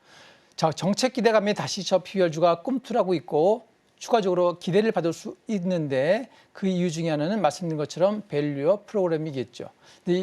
자, 정책 기대감에 다시 저 PBR주가 꿈틀하고 있고 추가적으로 기대를 받을 수 있는데 그 이유 중에 하나는 말씀드린 것처럼 밸류어 프로그램이겠죠. 근데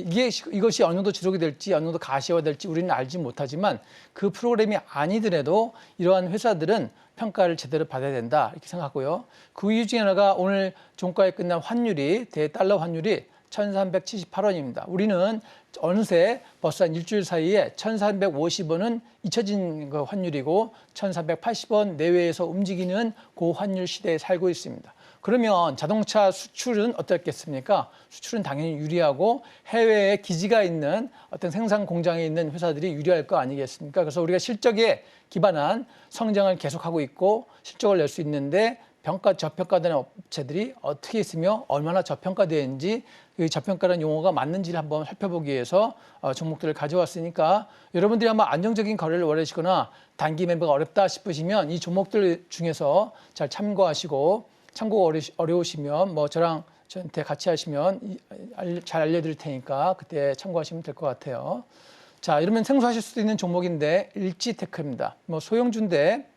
이것이 어느 정도 지속이 될지 어느 정도 가시화될지 우리는 알지 못하지만 그 프로그램이 아니더라도 이러한 회사들은 평가를 제대로 받아야 된다 이렇게 생각하고요. 그 이유 중에 하나가 오늘 종가에 끝난 환율이 대달러 환율이 1,378원입니다. 우리는 어느새 벌써 한 일주일 사이에 1,350원은 잊혀진 그 환율이고 1,380원 내외에서 움직이는 그 환율 시대에 살고 있습니다. 그러면 자동차 수출은 어떻겠습니까? 수출은 당연히 유리하고 해외에 기지가 있는 어떤 생산 공장에 있는 회사들이 유리할 거 아니겠습니까? 그래서 우리가 실적에 기반한 성장을 계속하고 있고 실적을 낼 수 있는데 저평가되는 업체들이 어떻게 있으며 얼마나 저평가되는지 이 저평가라는 용어가 맞는지를 한번 살펴보기 위해서 종목들을 가져왔으니까 여러분들이 한번 안정적인 거래를 원하시거나 단기 매매가 어렵다 싶으시면 이 종목들 중에서 잘 참고하시고 참고가 어려우시면 뭐 저한테 같이 하시면 잘 알려드릴 테니까 그때 참고하시면 될 것 같아요. 자, 이러면 생소하실 수도 있는 종목인데 일지테크입니다. 뭐 소형주인데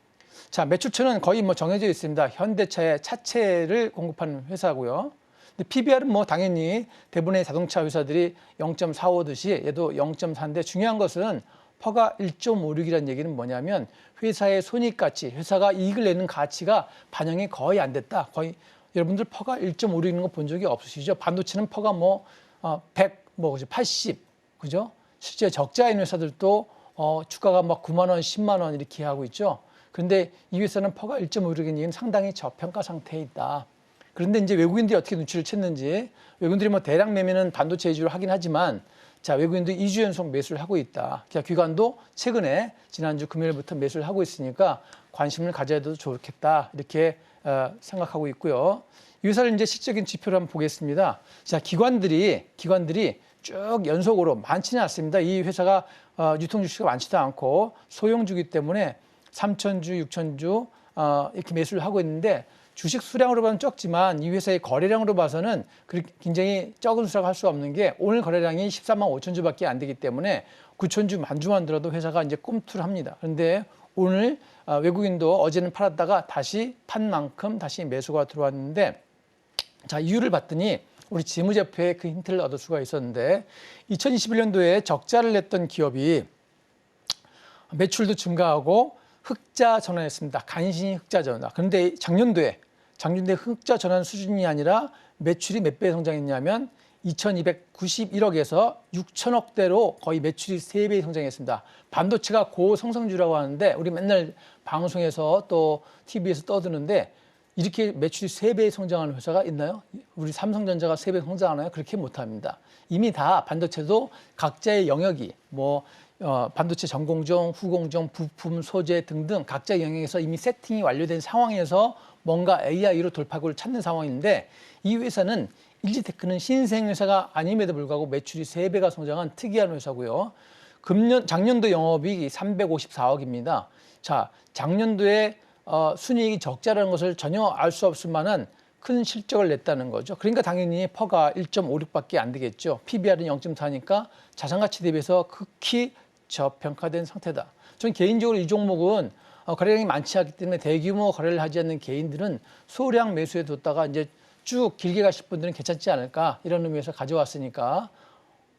자, 매출처는 거의 뭐 정해져 있습니다. 현대차의 차체를 공급하는 회사고요. 근데 PBR은 뭐 당연히 대부분의 자동차 회사들이 0.45듯이 얘도 0.4인데 중요한 것은 퍼가 1.56이라는 얘기는 뭐냐면 회사의 손익가치, 회사가 이익을 내는 가치가 반영이 거의 안 됐다. 거의 여러분들 퍼가 1.56 있는 거 본 적이 없으시죠? 반도체는 퍼가 뭐 100, 뭐 80, 그죠? 실제 적자인 회사들도 주가가 막 9만 원, 10만 원 이렇게 하고 있죠. 그런데 이 회사는 퍼가 1.56인 얘기는 상당히 저평가 상태에 있다. 그런데 이제 외국인들이 어떻게 눈치를 챘는지 외국인들이 뭐 대량 매매는 반도체 위주로 하긴 하지만 자, 외국인들이 2주 연속 매수를 하고 있다. 기관도 최근에 지난주 금요일부터 매수를 하고 있으니까 관심을 가져도 좋겠다. 이렇게 생각하고 있고요. 이 회사를 이제 실적인 지표를 한번 보겠습니다. 자, 기관들이 쭉 연속으로 많지는 않습니다. 이 회사가 유통 주식이 많지도 않고 소형주기 때문에 3,000주, 6,000주 이렇게 매수를 하고 있는데 주식 수량으로 봐서는 적지만 이 회사의 거래량으로 봐서는 굉장히 적은 수라고 할 수가 없는 게 오늘 거래량이 14만 5천 주밖에 안 되기 때문에 9천 주, 만 주만 들어도 회사가 이제 꿈틀 합니다. 그런데 오늘 외국인도 어제는 팔았다가 다시 판 만큼 다시 매수가 들어왔는데 자, 이유를 봤더니 우리 재무제표에 그 힌트를 얻을 수가 있었는데 2021년도에 적자를 냈던 기업이 매출도 증가하고 흑자 전환했습니다. 간신히 흑자 전환. 그런데 작년도에 흑자 전환 수준이 아니라 매출이 몇 배 성장했냐면 2,291억에서 6천억대로 거의 매출이 3배 성장했습니다. 반도체가 고성장주라고 하는데 우리 맨날 방송에서 또 TV에서 떠드는데 이렇게 매출이 3배 성장하는 회사가 있나요? 우리 삼성전자가 3배 성장하나요? 그렇게 못합니다. 이미 다 반도체도 각자의 영역이 반도체 전공정, 후공정, 부품, 소재 등등 각자 영역에서 이미 세팅이 완료된 상황에서 뭔가 AI로 돌파구를 찾는 상황인데 이 회사는 일지테크는 신생 회사가 아님에도 불구하고 매출이 3배가 성장한 특이한 회사고요. 작년도 영업이익이 354억입니다. 자, 작년도에 순이익이 적자라는 것을 전혀 알 수 없을 만한 큰 실적을 냈다는 거죠. 그러니까 당연히 퍼가 1.56밖에 안 되겠죠. PBR은 0.4니까 자산가치 대비해서 극히 저평가된 상태다. 저는 개인적으로 이 종목은 거래량이 많지 않기 때문에 대규모 거래를 하지 않는 개인들은 소량 매수해 뒀다가 이제 쭉 길게 가실 분들은 괜찮지 않을까 이런 의미에서 가져왔으니까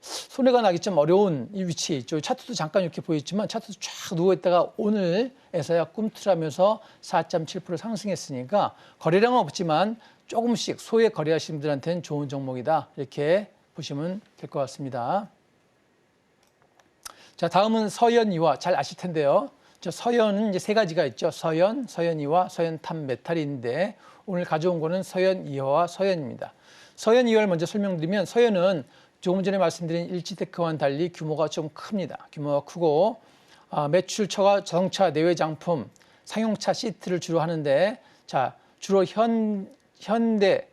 손해가 나기 좀 어려운 이 위치에 있죠. 차트도 잠깐 이렇게 보였지만 차트도 쫙 누워있다가 오늘에서야 꿈틀하면서 4.7% 상승했으니까 거래량은 없지만 조금씩 소액 거래하시는 분들한테는 좋은 종목이다. 이렇게 보시면 될 것 같습니다. 자, 다음은 서현이와 잘 아실 텐데요. 서현은 이제 세 가지가 있죠. 서현이와, 서현탄메탈인데 오늘 가져온 거는 서현이화와 서현입니다. 서현이화를 먼저 설명드리면 서현은 조금 전에 말씀드린 일지테크와는 달리 규모가 좀 큽니다. 규모가 크고 매출처가 자동차 내외 장품, 상용차 시트를 주로 하는데 자, 주로 현대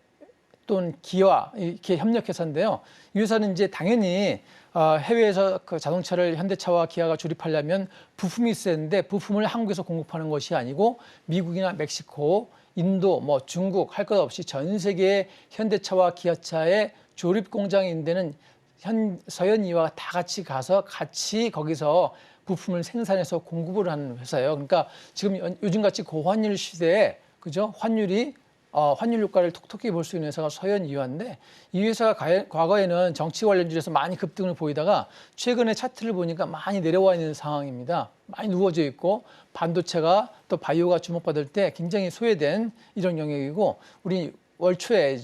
또는 기아 이렇게 협력회사인데요. 이 회사는 이제 당연히 해외에서 그 자동차를 현대차와 기아가 조립하려면 부품이 있어야 되는데 부품을 한국에서 공급하는 것이 아니고 미국이나 멕시코, 인도, 중국 할 것 없이 전 세계의 현대차와 기아차의 조립 공장이 있는 데는 서현이와 다 같이 가서 같이 거기서 부품을 생산해서 공급을 하는 회사예요. 그러니까 지금 요즘같이 고환율 시대에 그죠? 환율 효과를 톡톡히 볼 수 있는 회사가 서현이화인데 이 회사가 과거에는 정치 관련주에서 많이 급등을 보이다가 최근에 차트를 보니까 많이 내려와 있는 상황입니다. 많이 누워져 있고 반도체가 또 바이오가 주목받을 때 굉장히 소외된 이런 영역이고 우리 연초에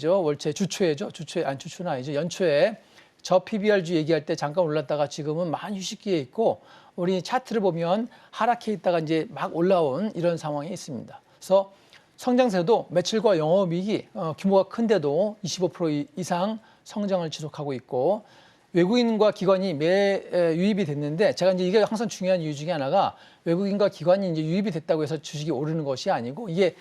저 PBR주 얘기할 때 잠깐 올랐다가 지금은 많이 휴식기에 있고 우리 차트를 보면 하락해 있다가 이제 막 올라온 이런 상황이 있습니다. 그래서 성장세도 매출과 영업이익이 규모가 큰데도 25% 이상 성장을 지속하고 있고 외국인과 기관이 유입이 됐는데 제가 이제 이게 항상 중요한 이유 중에 하나가 외국인과 기관이 이제 유입이 됐다고 해서 주식이 오르는 것이 아니고 이게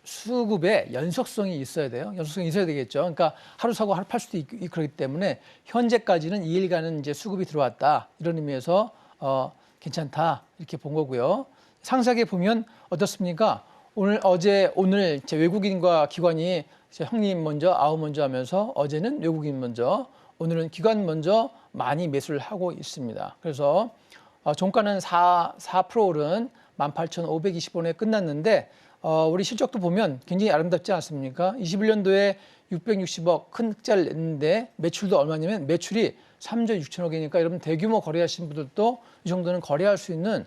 수급에 연속성이 있어야 돼요. 연속성이 있어야 되겠죠. 그러니까 하루 사고 하루 팔 수도 있고 그렇기 때문에 현재까지는 2일간은 이제 수급이 들어왔다 이런 의미에서 괜찮다 이렇게 본 거고요. 상세하게 보면 어떻습니까? 오늘 제 외국인과 기관이 형님 먼저 아우 먼저 하면서 어제는 외국인 먼저 오늘은 기관 먼저 많이 매수를 하고 있습니다. 그래서 종가는 4% 오른 18,520원에 끝났는데 우리 실적도 보면 굉장히 아름답지 않습니까? 21년도에 660억 큰 흑자를 냈는데 매출도 얼마냐면 매출이 3조 6천억이니까 여러분 대규모 거래하신 분들도 이 정도는 거래할 수 있는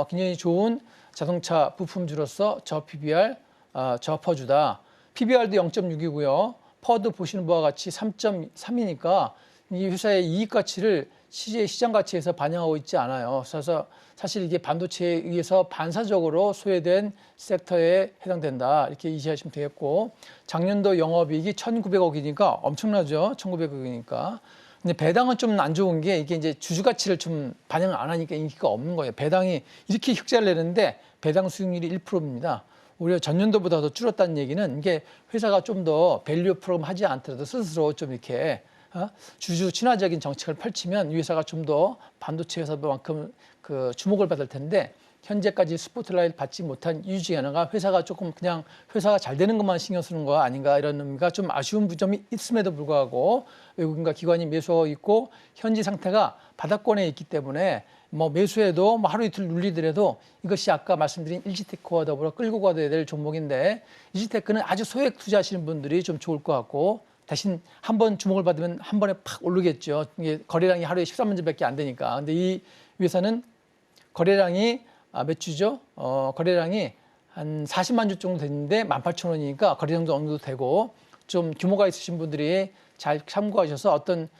굉장히 좋은 자동차 부품주로서 저 PBR, 저 퍼주다. PBR도 0.6이고요. 퍼도 보시는 바와 같이 3.3이니까 이 회사의 이익 가치를 시장 가치에서 반영하고 있지 않아요. 그래서 사실 이게 반도체에 의해서 반사적으로 소외된 섹터에 해당된다. 이렇게 이해하시면 되겠고 작년도 영업이익이 1,900억이니까 엄청나죠. 1,900억이니까. 근데 배당은 좀 안 좋은 게 이게 이제 주주 가치를 좀 반영을 안 하니까 인기가 없는 거예요. 배당이 이렇게 흑자를 내는데 배당 수익률이 1%입니다. 오히려 전년도보다 더 줄었다는 얘기는 이게 회사가 좀 더 밸류 프로그램 하지 않더라도 스스로 좀 이렇게 주주 친화적인 정책을 펼치면 이 회사가 좀 더 반도체 회사만큼 그 주목을 받을 텐데 현재까지 스포트라이트 받지 못한 이유 중에 하나가 회사가 조금 그냥 회사가 잘 되는 것만 신경 쓰는 거 아닌가 이런 의미가 좀 아쉬운 부점이 있음에도 불구하고 외국인과 기관이 매수하고 있고 현지 상태가 바닥권에 있기 때문에 뭐 매수해도 뭐 하루 이틀 눌리더라도 이것이 아까 말씀드린 일지테크와 더불어 끌고 가야 될 종목인데 일지테크는 아주 소액 투자하시는 분들이 좀 좋을 것 같고 대신 한번 주목을 받으면 한 번에 팍 오르겠죠. 이게 거래량이 하루에 13만 주밖에 안 되니까. 근데 이 회사는 거래량이 몇 주죠? 거래량이 한 40만 주 정도 됐는데 18,000원이니까 거래량도 어느 정도 되고 좀 규모가 있으신 분들이 잘 참고하셔서 어떤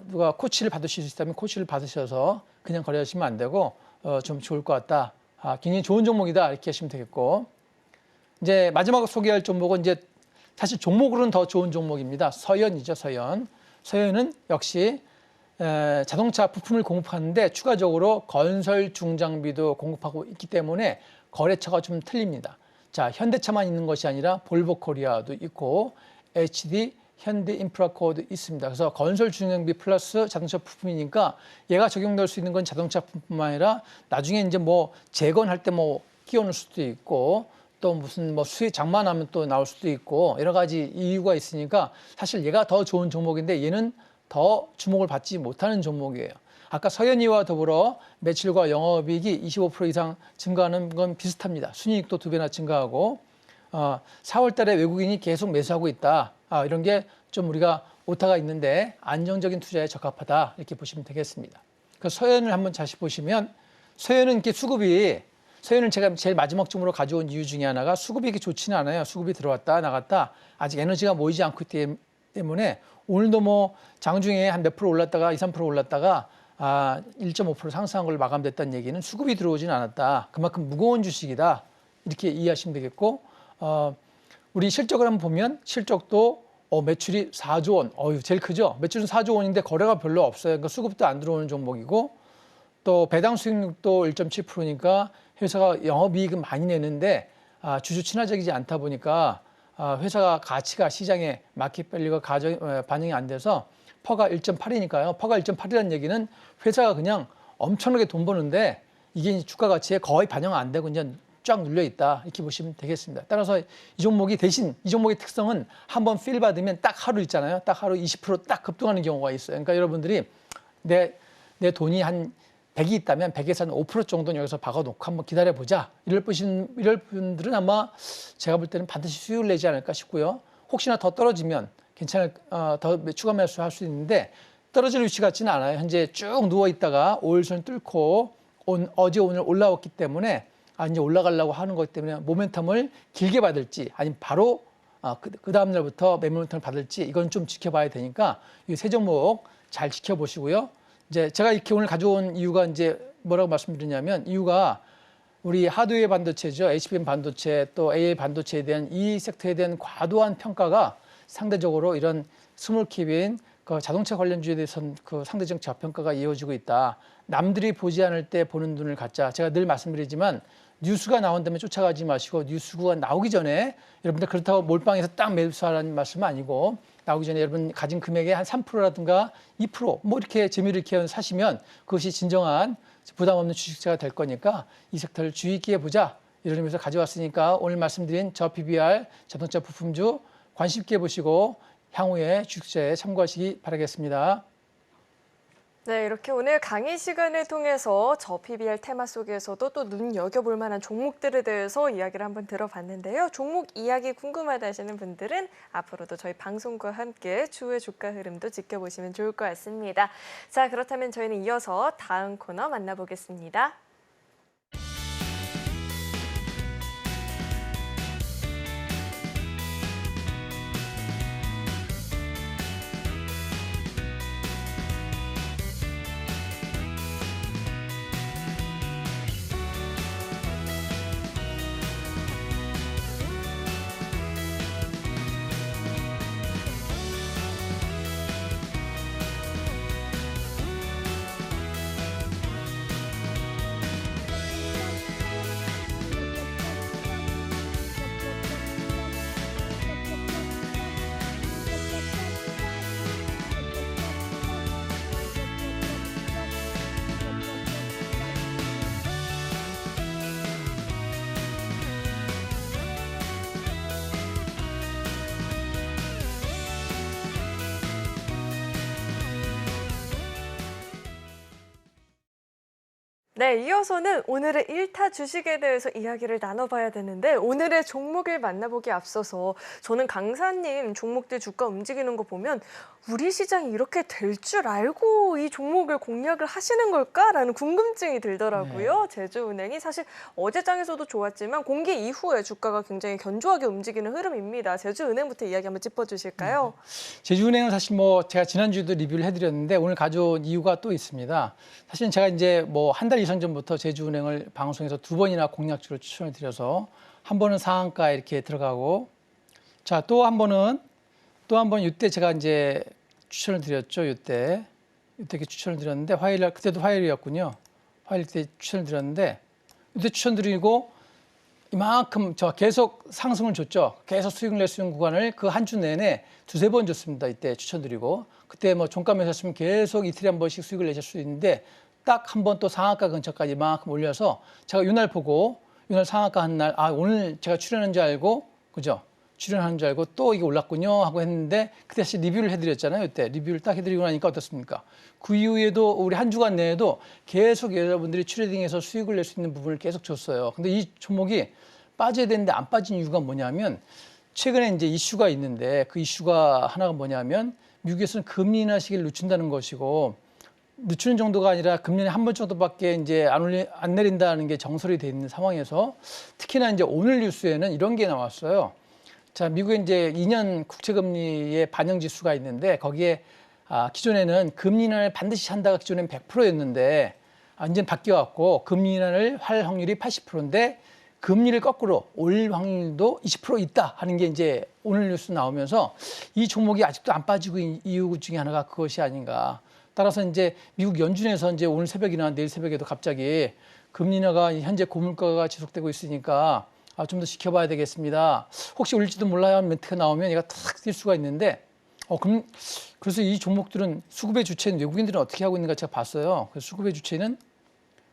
누가 코치를 받으실 수 있다면 코치를 받으셔서 그냥 거래하시면 안 되고 좀 좋을 것 같다. 굉장히 좋은 종목이다 이렇게 하시면 되겠고 이제 마지막으로 소개할 종목은 이제 사실 종목으로는 더 좋은 종목입니다. 서현이죠, 서현. 서현은 역시 자동차 부품을 공급하는데 추가적으로 건설 중장비도 공급하고 있기 때문에 거래처가 좀 틀립니다. 자, 현대차만 있는 것이 아니라 볼보 코리아도 있고 HD 현대 인프라코어도 있습니다. 그래서 건설 중장비 플러스 자동차 부품이니까 얘가 적용될 수 있는 건 자동차 부품뿐만 아니라 나중에 이제 뭐 재건할 때 뭐 끼워놓을 수도 있고 또 무슨 뭐 수혜 장만하면 또 나올 수도 있고 여러 가지 이유가 있으니까 사실 얘가 더 좋은 종목인데 얘는 더 주목을 받지 못하는 종목이에요. 아까 서현이와 더불어 매출과 영업이익이 25% 이상 증가하는 건 비슷합니다. 순이익도 2배나 증가하고 4월 달에 외국인이 계속 매수하고 있다. 이런 게 좀 우리가 오타가 있는데 안정적인 투자에 적합하다. 이렇게 보시면 되겠습니다. 그 서현을 한번 다시 보시면 서현은 이렇게 서현을 제가 제일 마지막 점으로 가져온 이유 중에 하나가 수급이 이렇게 좋지는 않아요. 수급이 들어왔다 나갔다 아직 에너지가 모이지 않고 있기 때문에 오늘도 뭐 장중에 한 몇 프로 올랐다가 2, 3% 올랐다가 1.5% 상승한 걸로 마감됐다는 얘기는 수급이 들어오지는 않았다. 그만큼 무거운 주식이다. 이렇게 이해하시면 되겠고 우리 실적을 한번 보면 실적도 매출이 4조 원. 제일 크죠. 매출은 4조 원인데 거래가 별로 없어요. 그러니까 수급도 안 들어오는 종목이고 또 배당 수익률도 1.7%니까 회사가 영업이익은 많이 내는데 주주 친화적이지 않다 보니까 회사가 가치가 시장에 마켓 밸류가 반영이 안 돼서 퍼가 1.8이니까요. 퍼가 1.8이라는 얘기는 회사가 그냥 엄청나게 돈 버는데 이게 주가 가치에 거의 반영 안 되고 이제 쫙 눌려 있다 이렇게 보시면 되겠습니다. 따라서 이 종목이 대신 이 종목의 특성은 한번 필 받으면 딱 하루 있잖아요. 딱 하루 20% 딱 급등하는 경우가 있어요. 그러니까 여러분들이 내 돈이 한 100이 있다면 100에서 한 5% 정도는 여기서 박아놓고 한번 기다려보자. 이럴 분들은 아마 제가 볼 때는 반드시 수익을 내지 않을까 싶고요. 혹시나 더 떨어지면 더 추가 매수할 수 있는데 떨어질 위치 같지는 않아요. 현재 쭉 누워 있다가 5일선 뚫고 어제 오늘 올라왔기 때문에 이제 올라가려고 하는 거기 때문에 모멘텀을 길게 받을지 아니면 바로 그 다음 날부터 매모멘텀을 받을지 이건 좀 지켜봐야 되니까 이 세 종목 잘 지켜보시고요. 이제 제가 이렇게 오늘 가져온 이유가 이제 뭐라고 말씀드리냐면 이유가 우리 하드웨어 반도체죠. HBM 반도체 또 AI 반도체에 대한 이 섹터에 대한 과도한 평가가 상대적으로 이런 스몰캡인 그 자동차 관련주에 대해서는 그 상대적 저평가가 이어지고 있다. 남들이 보지 않을 때 보는 눈을 갖자. 제가 늘 말씀드리지만 뉴스가 나온다면 쫓아가지 마시고 뉴스가 나오기 전에 여러분들 그렇다고 몰빵해서 딱 매수하라는 말씀은 아니고 나오기 전에 여러분 가진 금액의 한 3%라든가 2% 뭐 이렇게 재미를 기해 사시면 그것이 진정한 부담 없는 주식자가 될 거니까 이 섹터를 주의 있게 보자. 이런 의미에서 가져왔으니까 오늘 말씀드린 저 PBR 자동차 부품주 관심 있게 보시고 향후에 주식자에 참고하시기 바라겠습니다. 네, 이렇게 오늘 강의 시간을 통해서 저 PBR 테마 속에서도 또 눈여겨볼 만한 종목들에 대해서 이야기를 한번 들어봤는데요. 종목 이야기 궁금하다 하시는 분들은 앞으로도 저희 방송과 함께 추후의 주가 흐름도 지켜보시면 좋을 것 같습니다. 자, 그렇다면 저희는 이어서 다음 코너 만나보겠습니다. 네, 이어서는 오늘의 1타 주식에 대해서 이야기를 나눠봐야 되는데 오늘의 종목을 만나보기 앞서서 저는 강사님 종목들 주가 움직이는 거 보면 우리 시장이 이렇게 될 줄 알고 이 종목을 공략을 하시는 걸까라는 궁금증이 들더라고요. 제주은행이 사실 어제장에서도 좋았지만 공개 이후에 주가가 굉장히 견조하게 움직이는 흐름입니다. 제주은행부터 이야기 한번 짚어주실까요? 제주은행은 사실 뭐 제가 지난주에도 리뷰를 해드렸는데 오늘 가져온 이유가 또 있습니다. 사실은 제가 이제 뭐 한 달 이상 전부터 제주은행을 방송에서 2번이나 공략주로 추천을 드려서 한 번은 상한가에 이렇게 들어가고 자, 또 한 번은 이때 제가 이제 추천을 드렸죠. 이때 이렇게 추천을 드렸는데 화요일날 그때도 화요일이었군요. 화요일 때 추천을 드렸는데 이때 추천드리고 이만큼 저 계속 상승을 줬죠. 계속 수익을 낼 수 있는 구간을 그 한 주 내내 두세 번 줬습니다. 이때 추천드리고 그때 뭐 종가 매수했으면 계속 이틀에 한 번씩 수익을 내실 수 있는데 딱 한 번 또 상한가 근처까지 이만큼 올려서 제가 이날 보고 이날 상한가 한 날 오늘 제가 출연한 줄 알고 그죠? 출연하는 줄 알고 또 이게 올랐군요 하고 했는데 그때 다시 리뷰를 해드렸잖아요. 이때 리뷰를 딱 해드리고 나니까 어떻습니까? 그 이후에도 우리 한 주간 내에도 계속 여러분들이 트레이딩에서 수익을 낼 수 있는 부분을 계속 줬어요. 근데 이 종목이 빠져야 되는데 안 빠진 이유가 뭐냐면 최근에 이제 이슈가 있는데 그 이슈가 하나가 뭐냐면 미국에서는 금리 인하 시기를 늦춘다는 것이고 늦추는 정도가 아니라 금년에 한 번 정도밖에 이제 안 내린다는 게 정설이 돼 있는 상황에서 특히나 이제 오늘 뉴스에는 이런 게 나왔어요. 자, 미국에 이제 2년 국채금리의 반영 지수가 있는데 거기에 기존에는 금리 인하를 반드시 한다가 기존에는 100%였는데 이제는 바뀌어갖고 금리 인하를 할 확률이 80%인데 금리를 거꾸로 올 확률도 20% 있다 하는 게 이제 오늘 뉴스 나오면서 이 종목이 아직도 안 빠지고 있는 이유 중에 하나가 그것이 아닌가. 따라서 이제 미국 연준에서 이제 오늘 새벽이나 내일 새벽에도 갑자기 금리 인하가 현재 고물가가 지속되고 있으니까 좀 더 지켜봐야 되겠습니다. 혹시 올릴지도 몰라요 하는 멘트가 나오면 얘가 탁 뛸 수가 있는데 그래서 이 종목들은 수급의 주체는 외국인들은 어떻게 하고 있는가 제가 봤어요. 그래서 수급의 주체는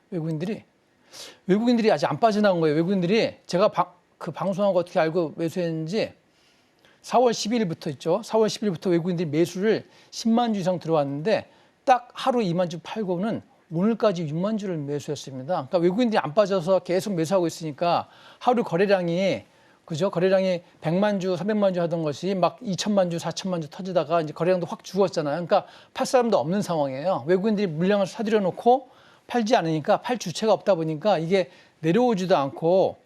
외국인들이 아직 안 빠져나온 거예요. 외국인들이 제가 그 방송하고 어떻게 알고 매수했는지 4월 10일부터 있죠. 4월 10일부터 외국인들이 매수를 10만 주 이상 들어왔는데 딱 하루 2만 주 팔고는 오늘까지 6만 주를 매수했습니다. 그러니까 외국인들이 안 빠져서 계속 매수하고 있으니까 하루 거래량이 그죠? 거래량이 100만 주, 300만 주 하던 것이 막 2천만 주, 4천만 주 터지다가 이제 거래량도 확 죽었잖아요. 그러니까 팔 사람도 없는 상황이에요. 외국인들이 물량을 사들여 놓고 팔지 않으니까 팔 주체가 없다 보니까 이게 내려오지도 않고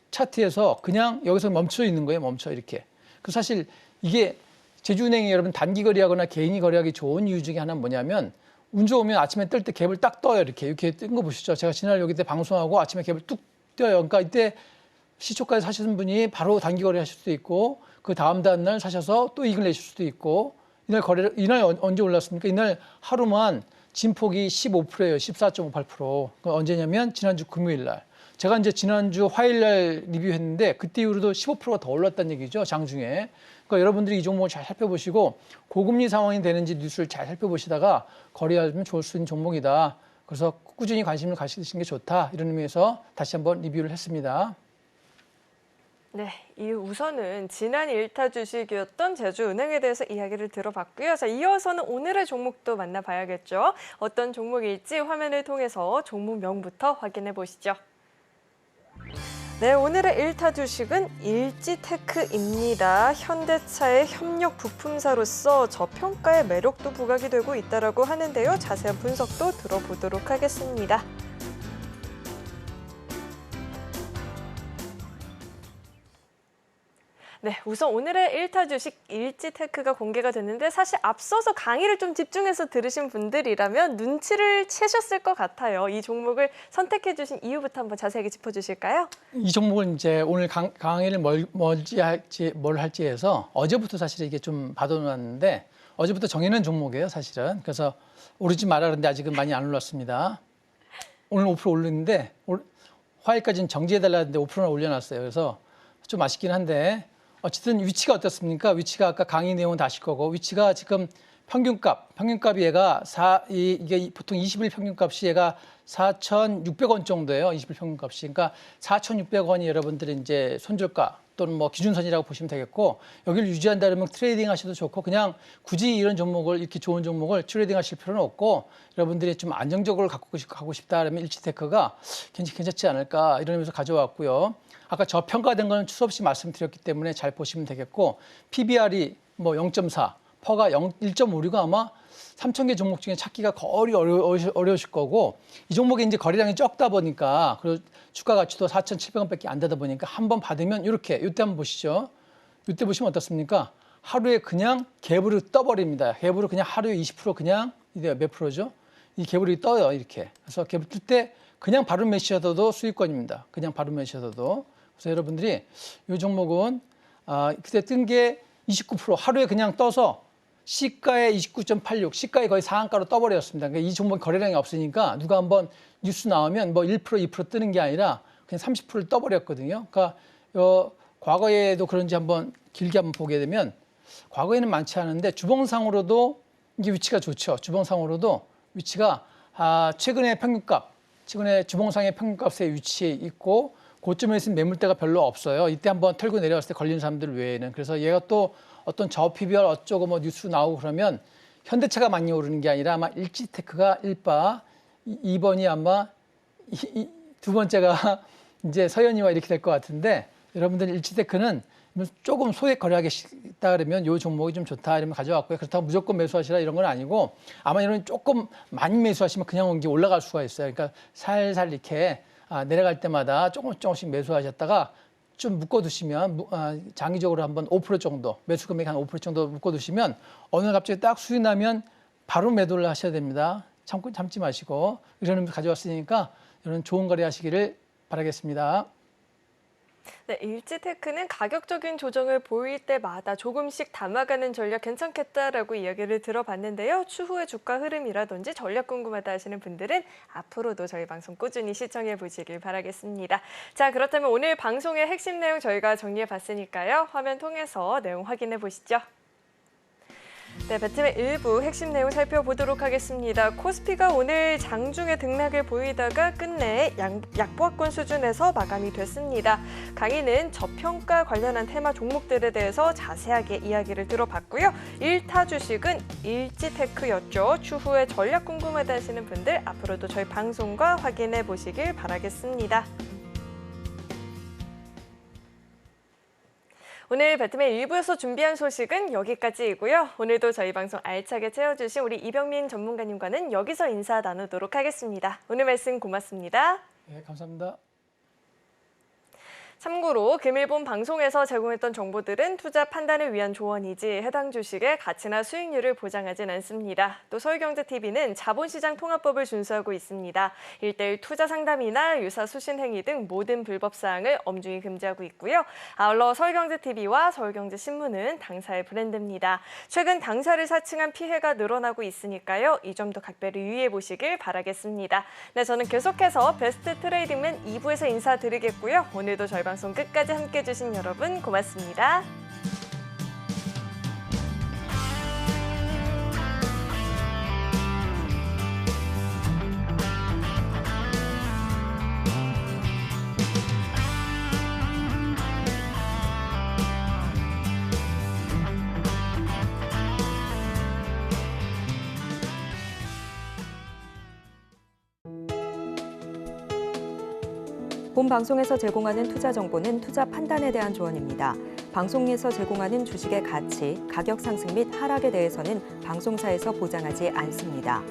차트에서 그냥 여기서 멈춰 있는 거예요. 멈춰 이렇게. 그 사실 이게 제주은행이 여러분 단기 거래하거나 개인이 거래하기 좋은 이유 중에 하나는 뭐냐면 운 좋으면 아침에 뜰 때 갭을 딱 떠요. 이렇게 뜬 거 보시죠. 제가 지난 여기 때 방송하고 아침에 갭을 뚝 떠요. 그러니까 이때 시초가에 사시는 분이 바로 단기 거래하실 수도 있고 그 다음 날 사셔서 또 이익을 내실 수도 있고 이날 언제 올랐습니까? 이날 하루만 진폭이 15%예요. 14.58%. 언제냐면 지난주 금요일 날. 제가 이제 지난주 화요일 날 리뷰했는데 그때 이후로도 15%가 더 올랐다는 얘기죠. 장중에. 그러니까 여러분들이 이 종목을 잘 살펴보시고 고금리 상황이 되는지 뉴스를 잘 살펴보시다가 거래하면 좋을 수 있는 종목이다. 그래서 꾸준히 관심을 가지시는 게 좋다. 이런 의미에서 다시 한번 리뷰를 했습니다. 네, 이 우선은 지난 1타 주식이었던 제주은행에 대해서 이야기를 들어봤고요. 자, 이어서는 오늘의 종목도 만나봐야겠죠. 어떤 종목일지 화면을 통해서 종목명부터 확인해 보시죠. 네, 오늘의 1타 주식은 일지테크입니다. 현대차의 협력 부품사로서 저평가의 매력도 부각이 되고 있다고 하는데요. 자세한 분석도 들어보도록 하겠습니다. 네, 우선 오늘의 1타 주식 일지테크가 공개가 됐는데 사실 앞서서 강의를 좀 집중해서 들으신 분들이라면 눈치를 채셨을 것 같아요. 이 종목을 선택해 주신 이유부터 한번 자세하게 짚어주실까요? 이 종목은 이제 오늘 강의를 뭘 할지 해서 어제부터 사실 이게 좀 받아놨는데 어제부터 정해놓은 종목이에요, 사실은. 그래서 오르지 마라 그러는데 아직은 많이 안 올랐습니다. 오늘 5% 올랐는데 화요일까지는 정지해달라 했는데 5%나 올려놨어요. 그래서 좀 아쉽긴 한데 어쨌든 위치가 어떻습니까? 위치가 아까 강의 내용은 다 아실 거고 위치가 지금 평균값이 얘가 이게 보통 20일 평균값이 얘가 4,600원 정도예요. 20일 평균값이. 그러니까 4,600원이 여러분들이 이제 손절가 또는 뭐 기준선이라고 보시면 되겠고 여기를 유지한다 그러면 트레이딩 하셔도 좋고 그냥 굳이 이런 종목을 이렇게 좋은 종목을 트레이딩 하실 필요는 없고 여러분들이 좀 안정적으로 가고 싶다 그러면 일지테크가 괜찮지 않을까 이런 의미에서 가져왔고요. 아까 저평가된 거는 추수 없이 말씀드렸기 때문에 잘 보시면 되겠고 PBR이 뭐 0.4, 퍼가 1.56가 아마 3,000개 종목 중에 찾기가 거의 어려우실 거고 이 종목이 이제 거래량이 적다 보니까 그리고 주가 가치도 4,700원밖에 안 되다 보니까 한번 받으면 이렇게 이때 한번 보시죠. 이때 보시면 어떻습니까? 하루에 그냥 갭으로 떠버립니다. 갭으로 그냥 하루에 20% 그냥 이게 몇 프로죠? 이 갭으로 떠요 이렇게. 그래서 갭을 뜰 때 그냥 바로 매수하셔도 수익권입니다. 그냥 바로 매수하셔도. 그래서 여러분들이 이 종목은 그때 뜬 게 29% 하루에 그냥 떠서 시가의 29.86, 시가의 거의 상한가로 떠버렸습니다. 그러니까 이 종목 거래량이 없으니까 누가 한번 뉴스 나오면 뭐 1%, 2% 뜨는 게 아니라 그냥 30%를 떠버렸거든요. 그러니까 과거에도 그런지 한번 길게 한번 보게 되면 과거에는 많지 않은데 주봉상으로도 이게 위치가 좋죠. 주봉상으로도 위치가 최근의 주봉상의 평균값에 위치해 있고 고점에 있는 매물대가 별로 없어요. 이때 한번 털고 내려왔을 때 걸린 사람들 외에는. 그래서 얘가 또 어떤 저PBR 어쩌고 뭐 뉴스 나오고 그러면 현대차가 많이 오르는 게 아니라 아마 일지테크가 1바, 2번이 아마 두 번째가 이제 서현이와 이렇게 될 것 같은데 여러분들 일지테크는 조금 소액 거래하기 싶다 그러면 이 종목이 좀 좋다 이러면 가져왔고요. 그렇다고 무조건 매수하시라 이런 건 아니고 아마 이런 조금 많이 매수하시면 그냥 이게 올라갈 수가 있어요. 그러니까 살살 이렇게 내려갈 때마다 조금씩 매수하셨다가 좀 묶어두시면 장기적으로 한번 5% 정도 매수 금액 한 5% 정도 묶어두시면 어느 날 갑자기 딱 수익 나면 바로 매도를 하셔야 됩니다. 참지 마시고 이런 의미 가져왔으니까 이런 좋은 거래 하시기를 바라겠습니다. 네, 일지테크는 가격적인 조정을 보일 때마다 조금씩 담아가는 전략 괜찮겠다라고 이야기를 들어봤는데요. 추후의 주가 흐름이라든지 전략 궁금하다 하시는 분들은 앞으로도 저희 방송 꾸준히 시청해 보시길 바라겠습니다. 자, 그렇다면 오늘 방송의 핵심 내용 저희가 정리해 봤으니까요. 화면 통해서 내용 확인해 보시죠. 네, 배트맨 일부 핵심 내용 살펴보도록 하겠습니다. 코스피가 오늘 장중에 등락을 보이다가 끝내 약보합권 수준에서 마감이 됐습니다. 강의는 저평가 관련한 테마 종목들에 대해서 자세하게 이야기를 들어봤고요. 1타 주식은 일지테크였죠. 추후에 전략 궁금하다 하시는 분들 앞으로도 저희 방송과 확인해 보시길 바라겠습니다. 오늘 배트맨 1부에서 준비한 소식은 여기까지이고요. 오늘도 저희 방송 알차게 채워주신 우리 이병민 전문가님과는 여기서 인사 나누도록 하겠습니다. 오늘 말씀 고맙습니다. 네, 감사합니다. 참고로 금일본 방송에서 제공했던 정보들은 투자 판단을 위한 조언이지 해당 주식의 가치나 수익률을 보장하진 않습니다. 또 서울경제TV는 자본시장 통합법을 준수하고 있습니다. 1:1 투자 상담이나 유사 수신 행위 등 모든 불법 사항을 엄중히 금지하고 있고요. 아울러 서울경제TV와 서울경제신문은 당사의 브랜드입니다. 최근 당사를 사칭한 피해가 늘어나고 있으니까요. 이 점도 각별히 유의해 보시길 바라겠습니다. 네, 저는 계속해서 베스트 트레이딩맨 2부에서 인사드리겠고요. 오늘도 저희 방송 끝까지 함께해 주신 여러분 고맙습니다. 본 방송에서 제공하는 투자 정보는 투자 판단에 대한 조언입니다. 방송에서 제공하는 주식의 가치, 가격 상승 및 하락에 대해서는 방송사에서 보장하지 않습니다.